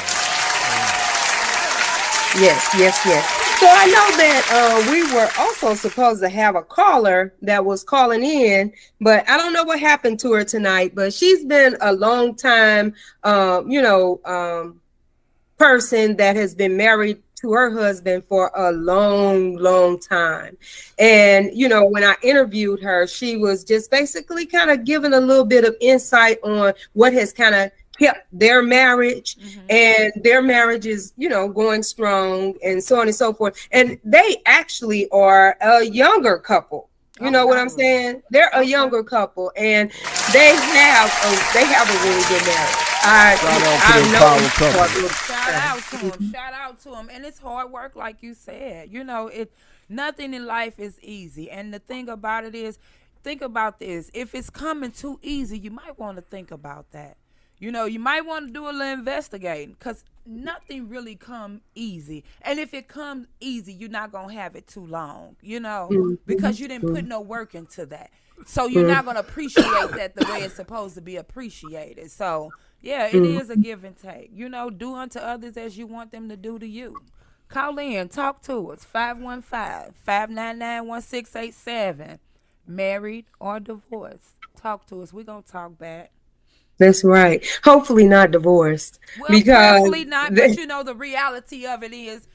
S5: Yes. So I know that we were also supposed to have a caller that was calling in, but I don't know what happened to her tonight. But she's been a long time, person that has been married to her husband for a long time. And, when I interviewed her, she was just basically kind of giving a little bit of insight on what has kind of kept their marriage, and their marriage is, going strong, and so on and so forth. And they actually are a younger couple. You know what I'm saying? They're a younger couple, and they have a really good marriage.
S4: Shout out to them. And it's hard work, like you said. Nothing in life is easy. And the thing about it is, think about this. If it's coming too easy, you might want to think about that. You might want to do a little investigating, because nothing really come easy. And if it comes easy, you're not going to have it too long, because you didn't put no work into that. So you're not going to appreciate that the way it's supposed to be appreciated. So, yeah, it is a give and take. Do unto others as you want them to do to you. Call in, talk to us, 515-599-1687. Married or divorced. Talk to us. We're going to talk back.
S5: That's right. Hopefully not divorced.
S4: Well, hopefully not, but the reality of it is,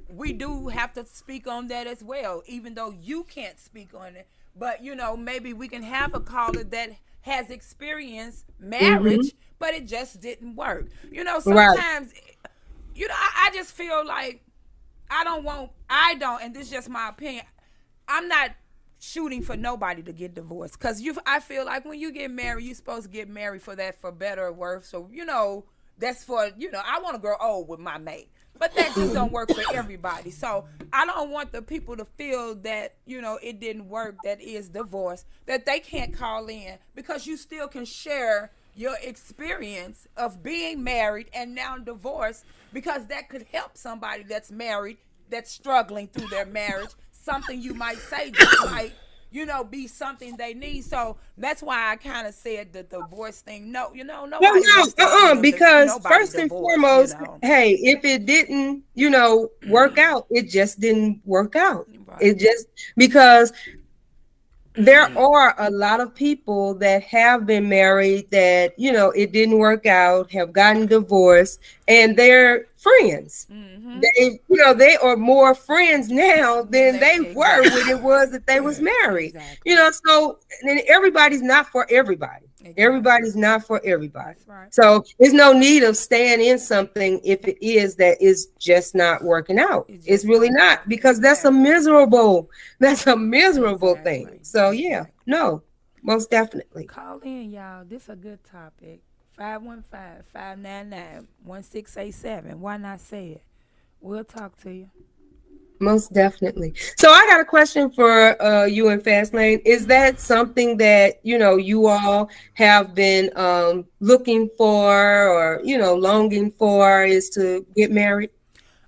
S4: we do have to speak on that as well, even though you can't speak on it. But, maybe we can have a caller that has experienced marriage, but it just didn't work. Sometimes, I just feel like I don't, and this is just my opinion, I'm not shooting for nobody to get divorced, because I feel like when you get married, you're supposed to get married for better or worse. So that's for I want to grow old with my mate, but that just don't work for everybody. So I don't want the people to feel that it didn't work, that is divorce, that they can't call in, because you still can share your experience of being married and now divorced, because that could help somebody that's married, that's struggling through their marriage. Something you might say just might, be something they need. So that's why I kind of said the divorce thing. No, nobody
S5: Well,
S4: wants to see
S5: no, because
S4: nobody
S5: first and
S4: divorced,
S5: foremost, hey, if it didn't, work out, it just didn't work out.
S4: Right.
S5: It just, because there are a lot of people that have been married that, it didn't work out, have gotten divorced, and they're friends.
S4: Mm-hmm.
S5: They are more friends now than they were when it was that they was married.
S4: Exactly.
S5: So and everybody's not for everybody. Exactly. Everybody's not for everybody.
S4: That's right.
S5: So there's no need of staying in something if it is that is just not working out. It's really not, because that's a miserable thing. So yeah, no, most definitely.
S4: Call in, y'all. This is a good topic. 515-599-1687. Why not say it? We'll talk to you.
S5: Most definitely. So I got a question for you and Fastlane. Is that something that, you all have been looking for, or, longing for, is to get married?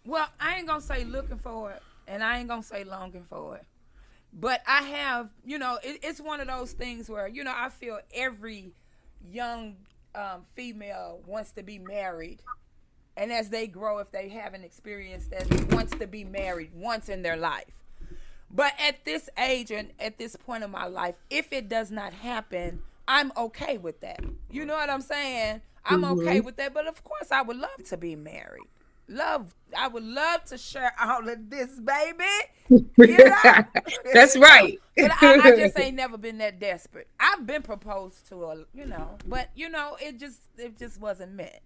S4: Well, I ain't going to say looking for it, and I ain't going to say longing for it. But I have, it's one of those things where, I feel every young female wants to be married. And as they grow, if they haven't experienced that, wants to be married once in their life. But at this age and at this point in my life, if it does not happen, I'm okay with that. You know what I'm saying? I'm okay with that. But of course, I would love to be married. I would love to share all of this, baby.
S5: That's right.
S4: But I just ain't never been that desperate. I've been proposed to, but it just wasn't meant.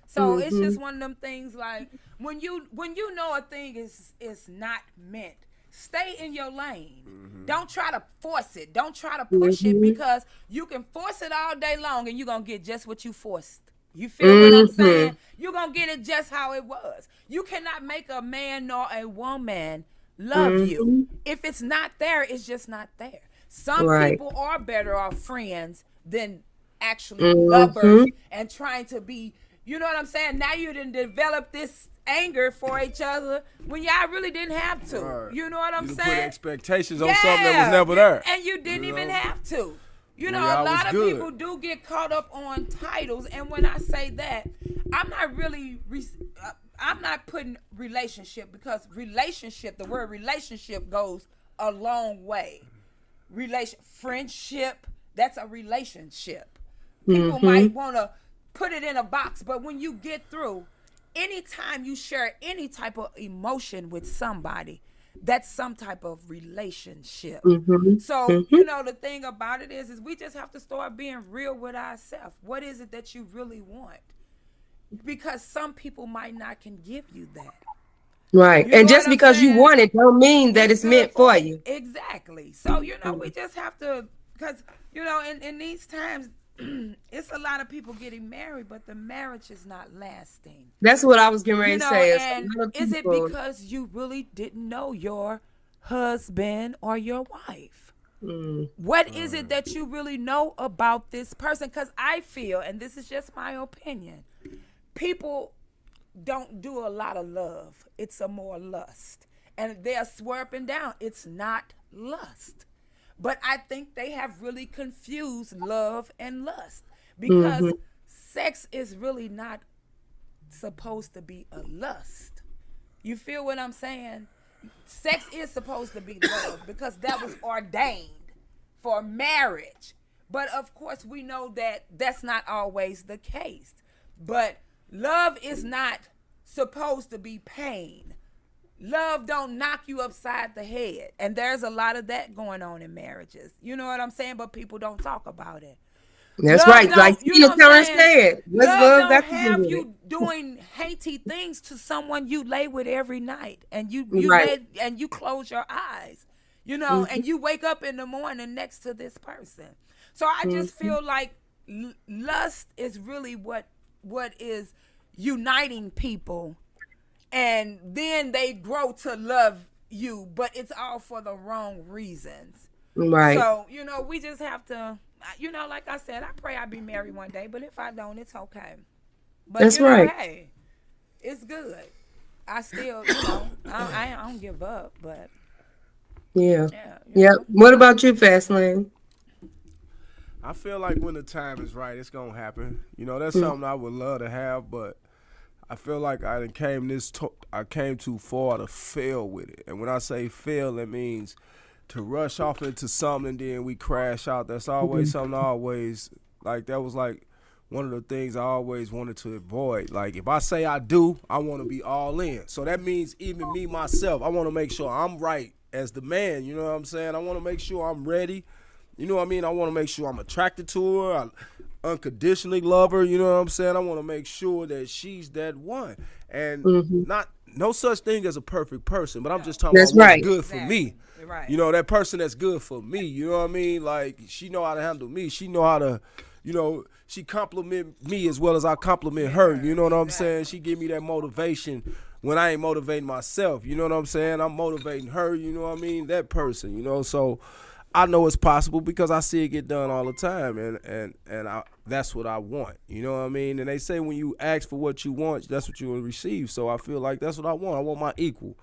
S4: So it's just one of them things, like when you know a thing is not meant, stay in your lane. Don't try to force it. Don't try to push it, because you can force it all day long and you're going to get just what you forced. You feel what I'm saying? You're going to get it just how it was. You cannot make a man nor a woman love you. If it's not there, it's just not there. Some people are better off friends than actually lovers and trying to be. You know what I'm saying? Now you didn't develop this anger for each other when y'all really didn't have to. Right. You know what I'm saying?
S6: Put expectations on something that was never there.
S4: And you didn't even have to. A lot of people do get caught up on titles. And when I say that, I'm not putting relationship, because the word relationship goes a long way. Friendship, that's a relationship. People might want to put it in a box, but when you get through, anytime you share any type of emotion with somebody, that's some type of relationship. So the thing about it is we just have to start being real with ourselves. What is it that you really want? Because some people might not can give you that.
S5: Right. And just because you want it don't mean that it's meant for you.
S4: Exactly. So we just have to, because in these times, it's a lot of people getting married, but the marriage is not lasting.
S5: That's what I was getting ready to say.
S4: And is it because you really didn't know your husband or your wife? What is it that you really know about this person? Because I feel, and this is just my opinion, people don't do a lot of love. It's a more lust. And they'll swear up and down, it's not lust. But I think they have really confused love and lust, because sex is really not supposed to be a lust. You feel what I'm saying? Sex is supposed to be love, because that was ordained for marriage. But of course, we know that that's not always the case. But love is not supposed to be pain. Love don't knock you upside the head. And there's a lot of that going on in marriages. You know what I'm saying? But people don't talk about it.
S5: That's love right. Like Tina Turner said.
S4: Love don't have you doing haty things to someone you lay with every night. And you and you close your eyes. And you wake up in the morning next to this person. So I just feel like lust is really what is uniting people. And then they grow to love you, but it's all for the wrong reasons.
S5: Right.
S4: So, we just have to You know, like I said, I pray I be married one day, but if I don't, it's okay. But
S5: That's
S4: you know,
S5: right.
S4: hey, it's good. I still, you know, I don't give up, but
S5: Yeah.
S4: yeah, you
S5: Yep.
S4: know.
S5: What about you, Fastlane?
S6: I feel like when the time is right, it's gonna happen. You know, that's
S5: Mm.
S6: something I would love to have, but I feel like I came too far to fail with it. And when I say fail, it means to rush off into something and then we crash out. That's always something I always like. That was like one of the things I always wanted to avoid. Like if I say I do, I want to be all in. So that means even me myself, I want to make sure I'm right as the man. You know what I'm saying? I want to make sure I'm ready. You know what I mean? I want to make sure I'm attracted to her. I unconditionally love her. You know what I'm saying? I want to make sure that she's that one. And
S5: Mm-hmm.
S6: not no such thing as a perfect person, but I'm just talking
S5: That's
S6: about what's
S5: right.
S6: good for me.
S4: Exactly. You're right.
S6: You know, that person that's good for me. You know what I mean? Like she know how to handle me. She know how to, you know, she compliment me as well as I compliment her. You know what I'm saying? She give me that motivation when I ain't motivating myself. You know what I'm saying? I'm motivating her. You know what I mean? That person. You know, so I know it's possible because I see it get done all the time, and that's what I want. You know what I mean? And they say when you ask for what you want, that's what you will receive. So I feel like that's what I want. I want my equal.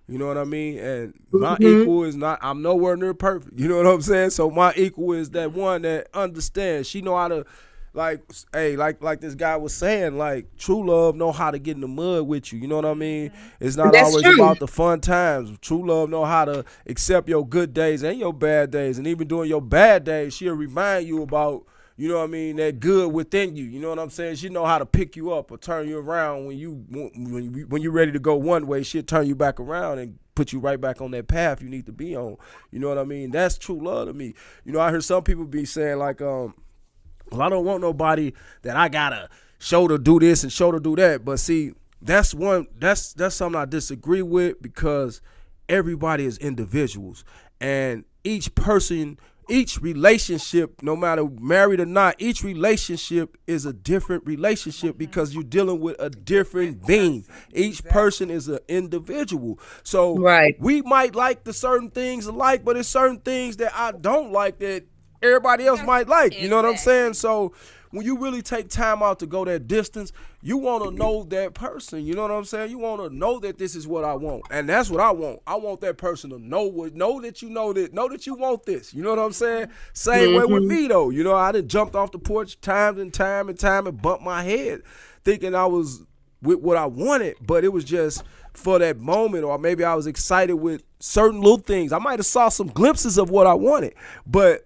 S6: You know what I mean? And my
S5: Mm-hmm.
S6: equal is not. I'm nowhere near perfect. You know what I'm saying? So my equal is that one that understands. She know how to, like, hey, like this guy was saying, like true love know how to get in the mud with you. You know what I mean? It's not
S5: That's
S6: always
S5: true.
S6: about the fun times. True love know how to accept your good days and your bad days, and even during your bad days, she'll remind you about. You know what I mean? That good within you. You know what I'm saying? She know how to pick you up or turn you around when you're ready to go one way. She'll turn you back around and put you right back on that path you need to be on. You know what I mean? That's true love to me. You know, I heard some people be saying like, well, I don't want nobody that I gotta show to do this and show to do that. But see, that's something I disagree with because everybody is individuals and each relationship, no matter married or not, each relationship is a different relationship because you're dealing with a different being. Each person is an individual. So
S5: Right.
S6: we might like the certain things alike, but it's certain things that I don't like that everybody else might like. You know what I'm saying? So when you really take time out to go that distance, you want to know that person. You know what I'm saying? You want to know that this is what I want, and that's what I want. I want that person to know that you want this. You know what I'm saying? Same way with
S5: Mm-hmm.
S6: me though. You know, I done jumped off the porch time and bumped my head, thinking I was with what I wanted, but it was just for that moment, or maybe I was excited with certain little things. I might have saw some glimpses of what I wanted, but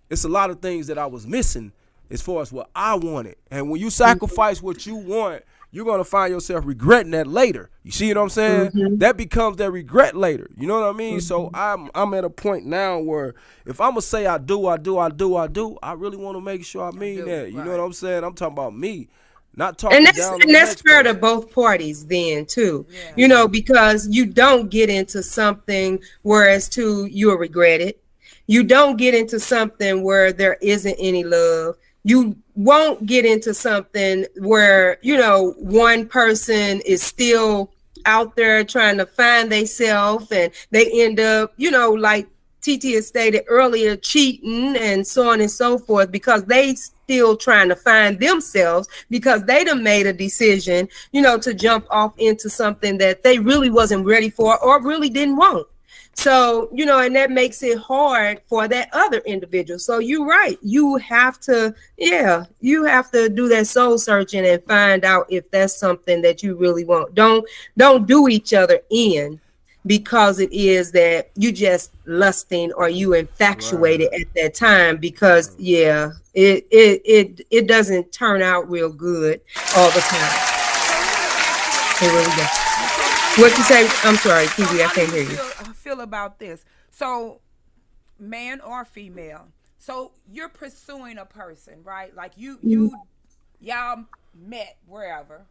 S6: it's a lot of things that I was missing as far as what I wanted. And when you sacrifice what you want, you're going to find yourself regretting that later. You see what I'm saying?
S5: Mm-hmm.
S6: That becomes that regret later. You know what I mean? So
S5: Mm-hmm.
S6: I'm at a point now where if I'm going to say I do, I really want to make sure I mean that. You know what I'm saying? I'm talking about me, not
S5: and
S6: talking
S5: that's
S6: down on
S5: and
S6: the
S5: that's
S6: next
S5: fair to
S6: person.
S5: both parties then too.
S4: Yeah.
S5: You know, because you don't get into something whereas to you'll regret it. You don't get into something where there isn't any love. You won't get into something where, you know, one person is still out there trying to find themselves and they end up, you know, like TT has stated earlier, cheating and so on and so forth because they still trying to find themselves because they done made a decision, you know, to jump off into something that they really wasn't ready for or really didn't want. So, you know, and that makes it hard for that other individual. So you're right. You have to, you have to do that soul searching and find out if that's something that you really want. Don't do each other in because it is that you just lusting or you
S6: Right.
S5: infatuated at that time because it doesn't turn out real good all the time.
S4: So let me ask you
S5: It really
S4: this.
S5: does.
S4: So
S5: What you say? I'm sorry,
S4: so
S5: Kiwi, I
S4: how do
S5: can't
S4: you
S5: hear you.
S4: feel about this? So man or female. So you're pursuing a person, right? Like y'all met wherever.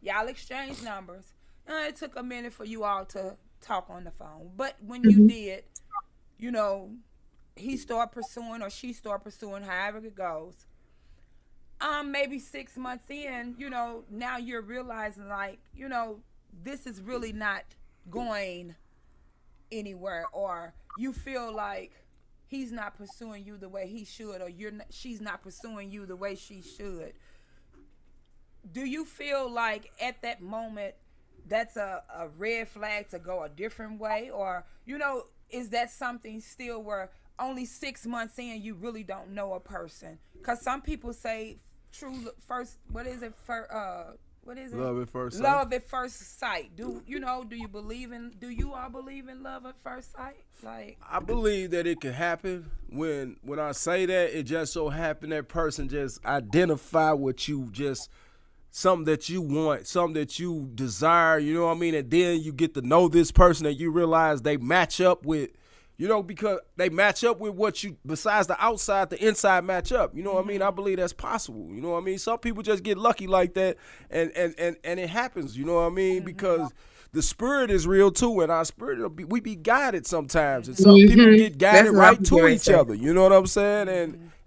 S4: Y'all exchanged numbers. It took a minute for you all to talk on the phone. But when you
S5: Mhm.
S4: did, you know, he start pursuing or she start pursuing, however it goes. Maybe 6 months in, you know, now you're realizing like, you know, this is really not going anywhere, or you feel like he's not pursuing you the way he should, or she's not pursuing you the way she should, do you feel like at that moment that's a red flag to go a different way? Or, is that something still where only 6 months in you really don't know a person? Because some people say first, what is it? Love at first sight. Love at first sight. Do you all believe in love at first sight? Like,
S6: I believe that it can happen. When I say that, it just so happened that person just identify what you just, something that you want, something that you desire, you know what I mean? And then you get to know this person and you realize they match up with, because they match up with what you, besides the outside, the inside match up. You know what I mean? I believe that's possible. You know what I mean? Some people just get lucky like that, and it happens, you know what I mean? Because the spirit is real too, and our spirit, we be guided sometimes, and some people get guided right to each other. You know what I'm saying?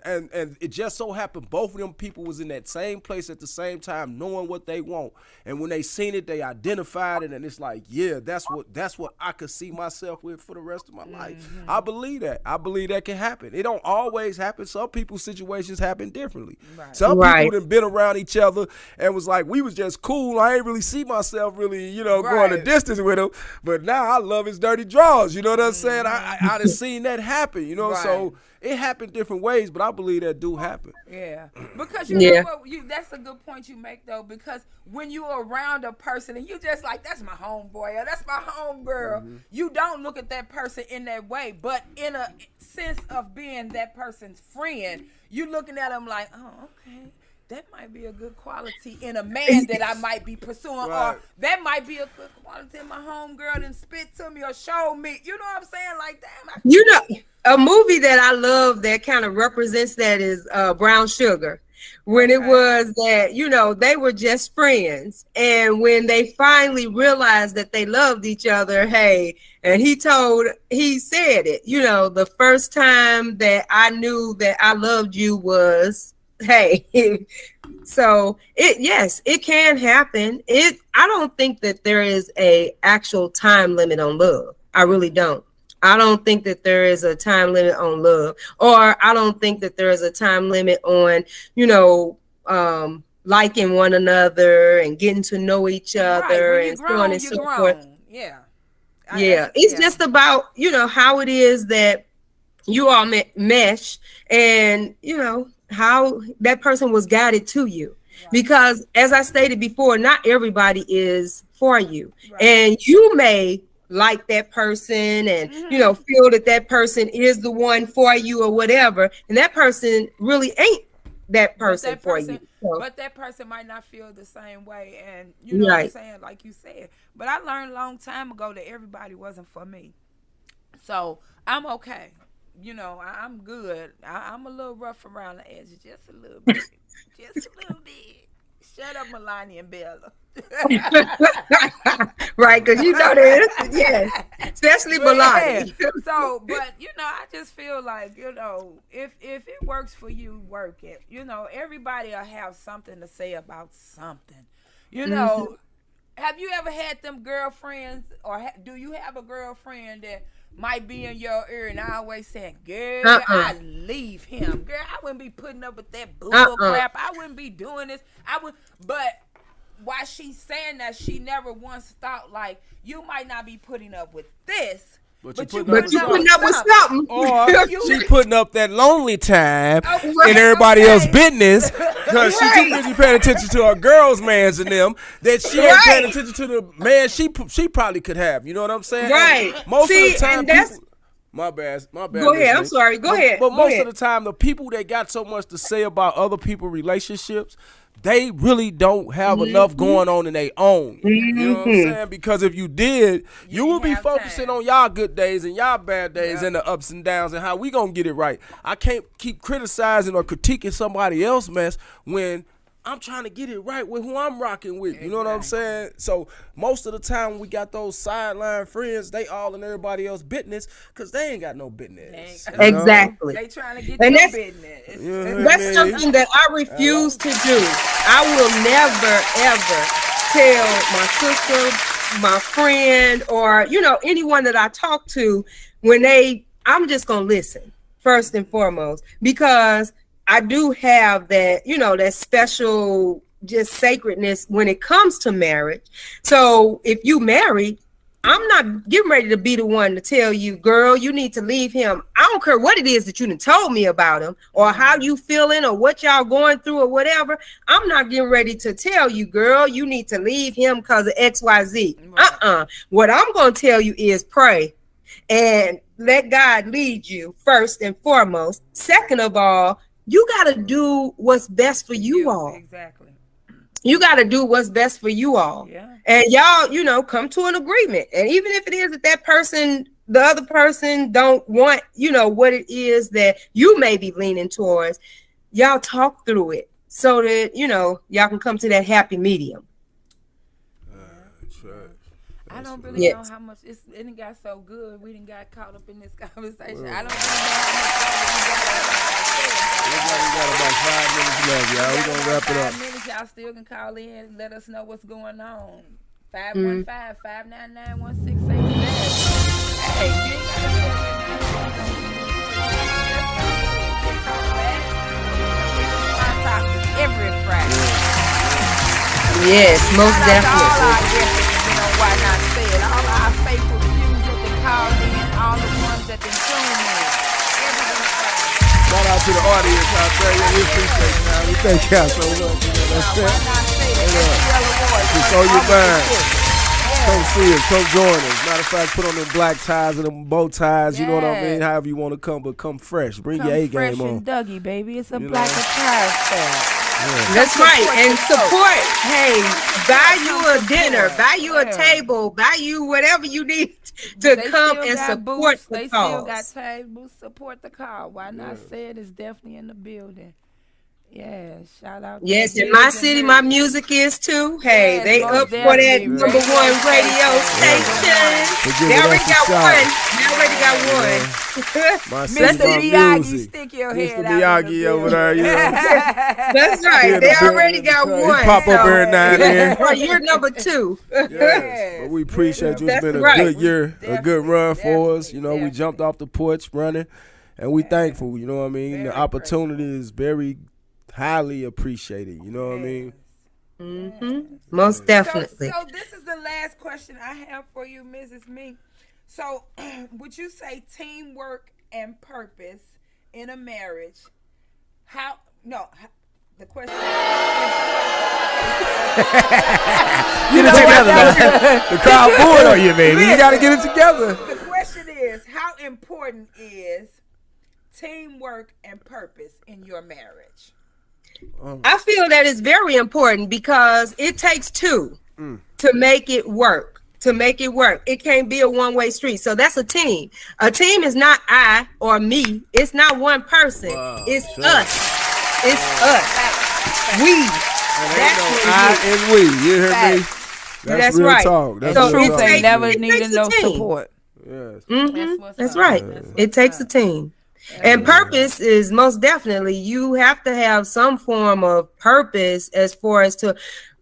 S6: And it just so happened both of them people was in that same place at the same time, knowing what they want. And when they seen it, they identified it, and it's like, yeah, that's what I could see myself with for the rest of my life. I believe that. I believe that can happen. It don't always happen. Some people's situations happen differently. Right. Some people have been around each other and was like, we was just cool. I ain't really see myself really, going the distance with him. But now I love his dirty draws. You know what I'm saying? I done seen that happen. So it happened different ways, but I believe that do happen.
S4: Yeah, because you know what, that's a good point you make though. Because when you are around a person and you just like, that's my homeboy or that's my homegirl, you don't look at that person in that way. But in a sense of being that person's friend, you looking at them like, oh, okay, that might be a good quality in a man that I might be pursuing, or that might be a good quality in my homegirl and spit to me or show me. You know what I'm saying? Like, damn.
S5: A movie that I love that kind of represents that is Brown Sugar. When it was that, they were just friends. And when they finally realized that they loved each other, and he said it, the first time that I knew that I loved you was, so it can happen. I don't think that there is a actual time limit on love. I really don't. I don't think that there is a time limit on love, or I don't think that there is a time limit on, liking one another and getting to know each other and so on and so forth.
S4: Yeah.
S5: It's just about, how it is that you all mesh and, how that person was guided to you. Right. Because as I stated before, not everybody is for you. Right. And you may like that person and feel that person is the one for you or whatever, and that person really ain't that person for you.
S4: But that person might not feel the same way, and you know what I'm saying, like you said. But I learned a long time ago that everybody wasn't for me, so I'm okay. I'm good. I'm a little rough around the edges, just a little bit, just a little bit. Shut up, Melania and Bella.
S5: Right, because there is, especially Melania.
S4: So, but I just feel like if it works for you, work it. Everybody will have something to say about something. Have you ever had them girlfriends, or do you have a girlfriend that might be in your ear and I always saying, girl, I leave him. Girl, I wouldn't be putting up with that bull crap. I wouldn't be doing this. But while she's saying that, she never once thought like, you might not be putting up with this, but you putting up with something.
S6: Or she putting up that lonely time in everybody else's business because she too busy paying attention to her girls' mans and them that she ain't paying attention to the man she probably could have. You know what I'm saying?
S5: Right.
S6: And most of the time, my bad.
S5: Go ahead. I'm sorry. Go ahead.
S6: But most of the time, the people that got so much to say about other people's relationships, they really don't have enough going on in their own. You know what I'm saying? Because if you did, you would be focusing on y'all good days and y'all bad days and the ups and downs and how we gonna get it right. I can't keep criticizing or critiquing somebody else's mess when I'm trying to get it right with who I'm rocking with. You know what I'm saying? So most of the time we got those sideline friends, they all in everybody else's business because they ain't got no business.
S5: Exactly.
S4: They trying to get your business.
S5: That's something that I refuse to do. I will never, ever tell my sister, my friend, or, anyone that I talk to I'm just going to listen. first and foremost, because I do have that, that special just sacredness when it comes to marriage. So if you married, I'm not getting ready to be the one to tell you, girl, you need to leave him. I don't care what it is that you done told me about him or how you feeling or what y'all going through or whatever. I'm not getting ready to tell you, girl, you need to leave him because of XYZ. What I'm going to tell you is pray and let God lead you first and foremost. Second of all, you got to do what's best for you all.
S4: Exactly.
S5: You got to do what's best for you all.
S4: Yeah.
S5: And y'all, come to an agreement. And even if it is that the other person don't want, what it is that you may be leaning towards, y'all talk through it so that, y'all can come to that happy medium.
S4: I don't really know how much it got so good. We done got caught up in this conversation. I don't really know how much we got
S6: about 5 minutes left, y'all. We're going to wrap it up.
S4: 5 minutes, y'all still can call in and let us know what's going on. 515-599-1687. Hey, you ain't got to say our talk is every Friday.
S5: Yes, most definitely.
S4: Why not say it? All our faithful views that they called in, all the ones that they tuned in.
S6: Shout out to the audience out there. We appreciate it, man. We thank y'all so much.
S4: Why not say it?
S6: It's on your mind. Come see us. Come join us. Matter of fact, put on them black ties and them bow ties. You know what I mean? However you want to come, but come fresh. Bring your A game on.
S4: Dougie, baby. It's a black attire style.
S5: Yeah. That's right. And support. Hey, buy you a dinner, buy you a table, buy you whatever you need to come and support the cause. They still got
S4: tables, support the cause. Why not say it? It's definitely in the building. Yeah, shout out.
S5: Yes, in my city, my music is too. Hey, they up for that #1 radio station. They already got one.
S4: Mr. Miyagi, stick your head out.
S6: Mr. Miyagi over there, yeah.
S5: That's right. They already got one.
S6: Pop up every now and then.
S5: You're #2.
S6: Yes, but we appreciate you. It's been a good year, a good run for us. We jumped off the porch running, and we thankful. You know what I mean? The opportunity is very highly appreciated. You know what I mean?
S5: Mm-hmm. Most definitely.
S4: So this is the last question I have for you, Mrs. Mink. So would you say teamwork and purpose in a marriage? The question
S6: Get it together, man. The crowd bored on you, baby. You got to get it together.
S4: The question is, how important is teamwork and purpose in your marriage?
S5: I feel that it's very important because it takes two to make it work. It can't be a one-way street. So that's a team. A team is not I or me. It's not one person.
S6: Wow,
S5: it's us. It's us. We. That's
S6: I and we. You hear me?
S5: That's
S6: real
S5: right.
S6: Talk. That's
S4: so
S6: real
S4: they
S6: talk.
S4: never needed no support.
S6: Yes.
S5: Mm-hmm. That's right. It takes a team. And purpose is most definitely, you have to have some form of purpose as far as to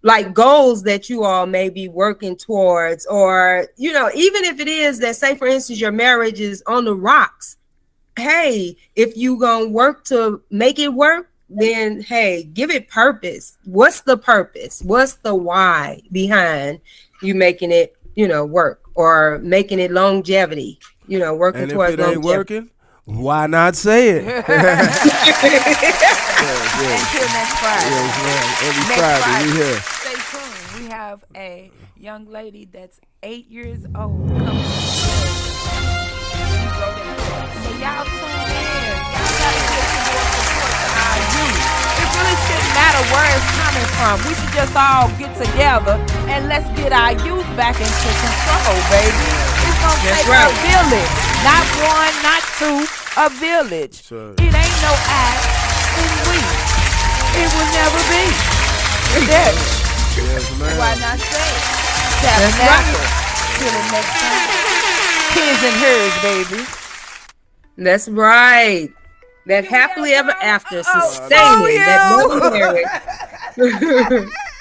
S5: like goals that you all may be working towards, or, even if it is that, say, for instance, your marriage is on the rocks. Hey, if you gonna work to make it work, then, hey, give it purpose. What's the purpose? What's the why behind you making it, work, or making it longevity, working
S6: and
S5: towards
S6: if it
S5: longevity.
S6: ain't working, why not say it?
S4: Until next Friday.
S6: Every Friday, we here.
S4: Stay tuned. We have a young lady that's 8 years old coming. She wrote a book. So y'all tune in. Y'all gotta get some more support to our youth. It really shouldn't matter where it's coming from. We should just all get together and let's get our youth back into control, baby. It's gonna take a village. Not one, not two, a village.
S6: Sure.
S4: It ain't no I in we. It will never be. Yes.
S6: Yes, man.
S4: Why not say it? Tabernacle. Till the next time. His and hers, baby.
S5: That's right. That happily ever after sustaining that love marriage.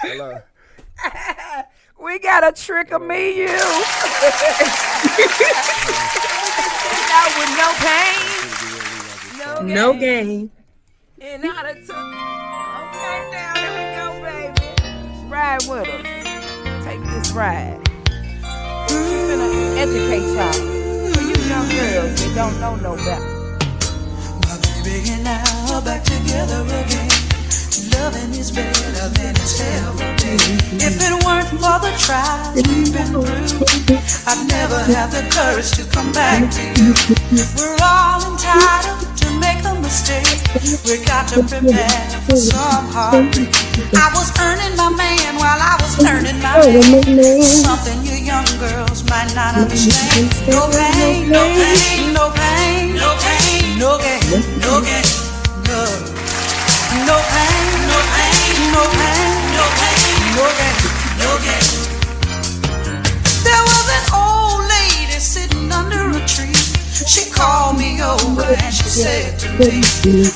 S6: Hello.
S4: We got a trick of me, you. Out with no pain. No
S5: no game.
S4: In order to, okay, now here we go, baby. Ride with us. Take this ride. She's gonna educate y'all. For you young girls that don't know no better.
S1: My baby and I are back together again. Loving is better than it's ever been. If it weren't for the trials we've been through, I'd never have the courage to come back to you. We're all entitled to make a mistake. We got to prepare for some heartbreak. I was earning my man while I was learning my man. Something you young girls might not understand. No pain, no pain, no pain, no pain, no gain, no gain, no. No pain, no pain, no pain, no pain, no gain, no gain. There was an old lady sitting under a tree. She called me over and she said to me,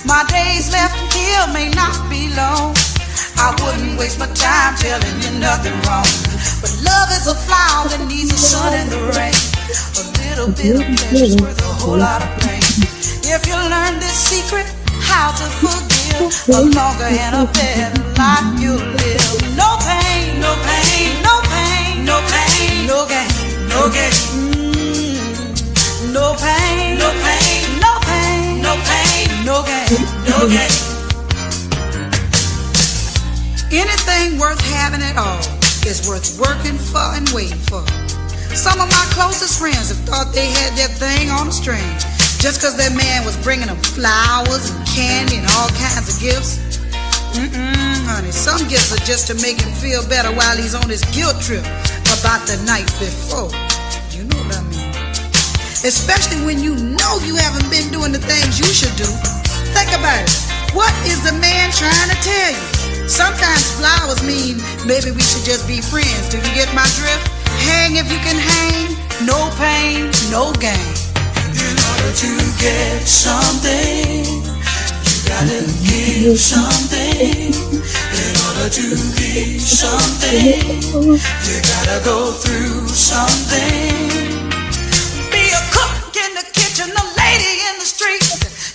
S1: my days left here may not be long. I wouldn't waste my time telling you nothing wrong. But love is a flower that needs the sun and the rain. A little bit of pleasure's worth a whole lot of pain. If you learn this secret, how to forgive, a longer and a better life you'll live. No pain, no pain, no pain, no pain, no gain, no gain. No pain, no pain, no pain, no pain, no gain, no gain. Anything worth having at all is worth working for and waiting for. Some of my closest friends have thought they had that thing on a string. Just cause that man was bringing them flowers and candy and all kinds of gifts. Honey, some gifts are just to make him feel better while he's on his guilt trip about the night before. You know what I mean? Especially when you know you haven't been doing the things you should do. Think about it. What is the man trying to tell you? Sometimes flowers mean maybe we should just be friends. Do you get my drift? Hang if you can hang. No pain, no gain. In order to get something, you gotta give something. In order to be something, you gotta go through something. Be a cook in the kitchen, a lady in the street.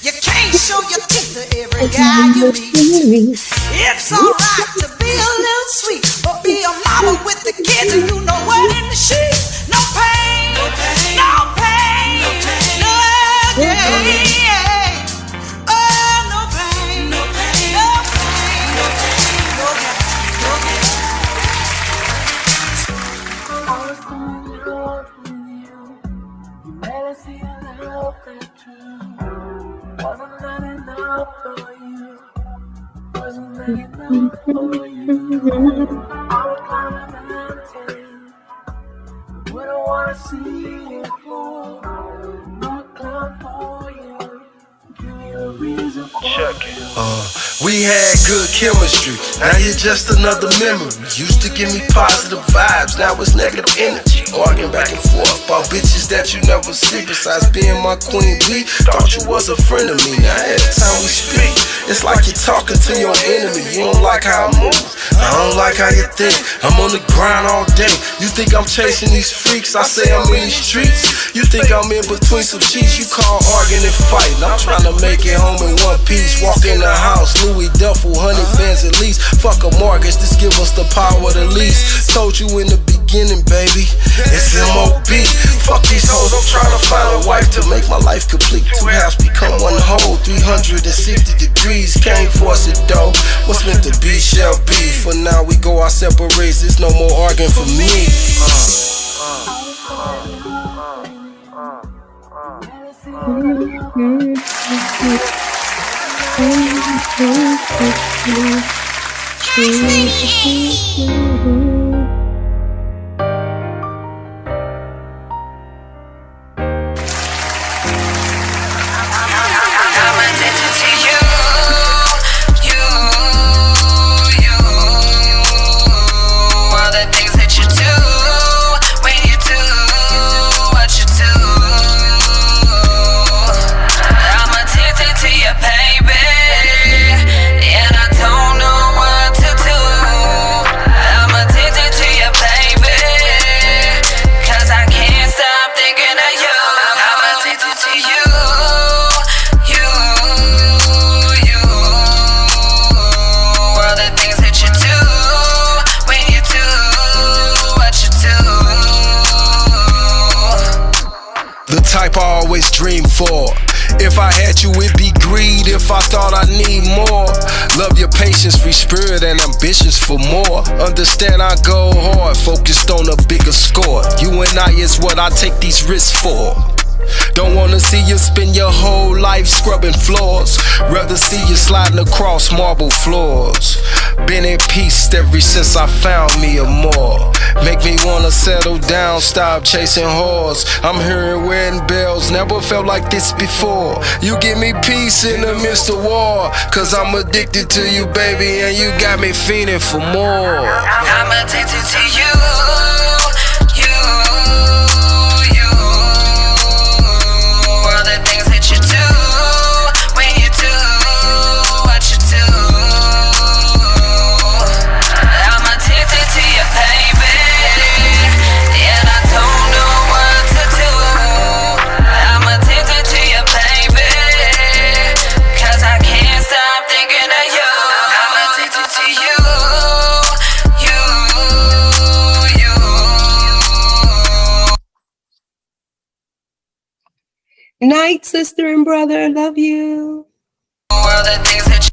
S1: You can't show your teeth to every guy you meet. It's alright to be a little sweet, but be a mama with the kids and you know what in the sheets. No pain, no pain, no pain, no pain, no gain. Oh, no pain, no pain, no pain, no pain, no gain, no gain.
S7: I was falling in love with you. You made us see a little bit true. Wasn't that enough for you? Wasn't that enough for you? I would climb a mountain. Wouldn't wanna see you fall. Not climb for you. Give me a reason for you.
S2: We had good chemistry, now you're just another memory. Used to give me positive vibes, now it's negative energy. Arguing back and forth about bitches that you never see. Besides being my queen bee, thought you was a friend of me. Now every time we speak, it's like you're talking to your enemy. You don't like how I move, I don't like how you think. I'm on the grind all day. You think I'm chasing these freaks, I say I'm in these streets. You think I'm in between some sheets, you call arguing and fighting. I'm trying to make it home in one piece. Walk in the house, Louis Duffel, 100 bands at least. Fuck a mortgage, this give us the power to lease. Told you in the beginning, baby, it's MOB. Fuck these hoes, I'm trying to find a wife to make my life complete. Two halves become one whole, 360 degrees. Can't force it though, what's meant to be shall be. For now we go our separate ways, there's no more arguing for me.
S8: And I don't know what to do. I'm addicted
S2: type I always dream for. If I had you, it'd be greed. If I thought I need more, love your patience, free spirit, and ambitions for more. Understand I go hard, focused on a bigger score. You and I is what I take these risks for. Don't wanna see you spend your whole life scrubbing floors. Rather see you sliding across marble floors. Been at peace ever since I found me a more. Make me wanna settle down, stop chasing whores. I'm hearing wedding bells, never felt like this before. You give me peace in the midst of war. Cause I'm addicted to you, baby, and you got me fiending for more.
S1: I'm addicted to you.
S5: Night, sister and brother. Love you.
S1: All the things that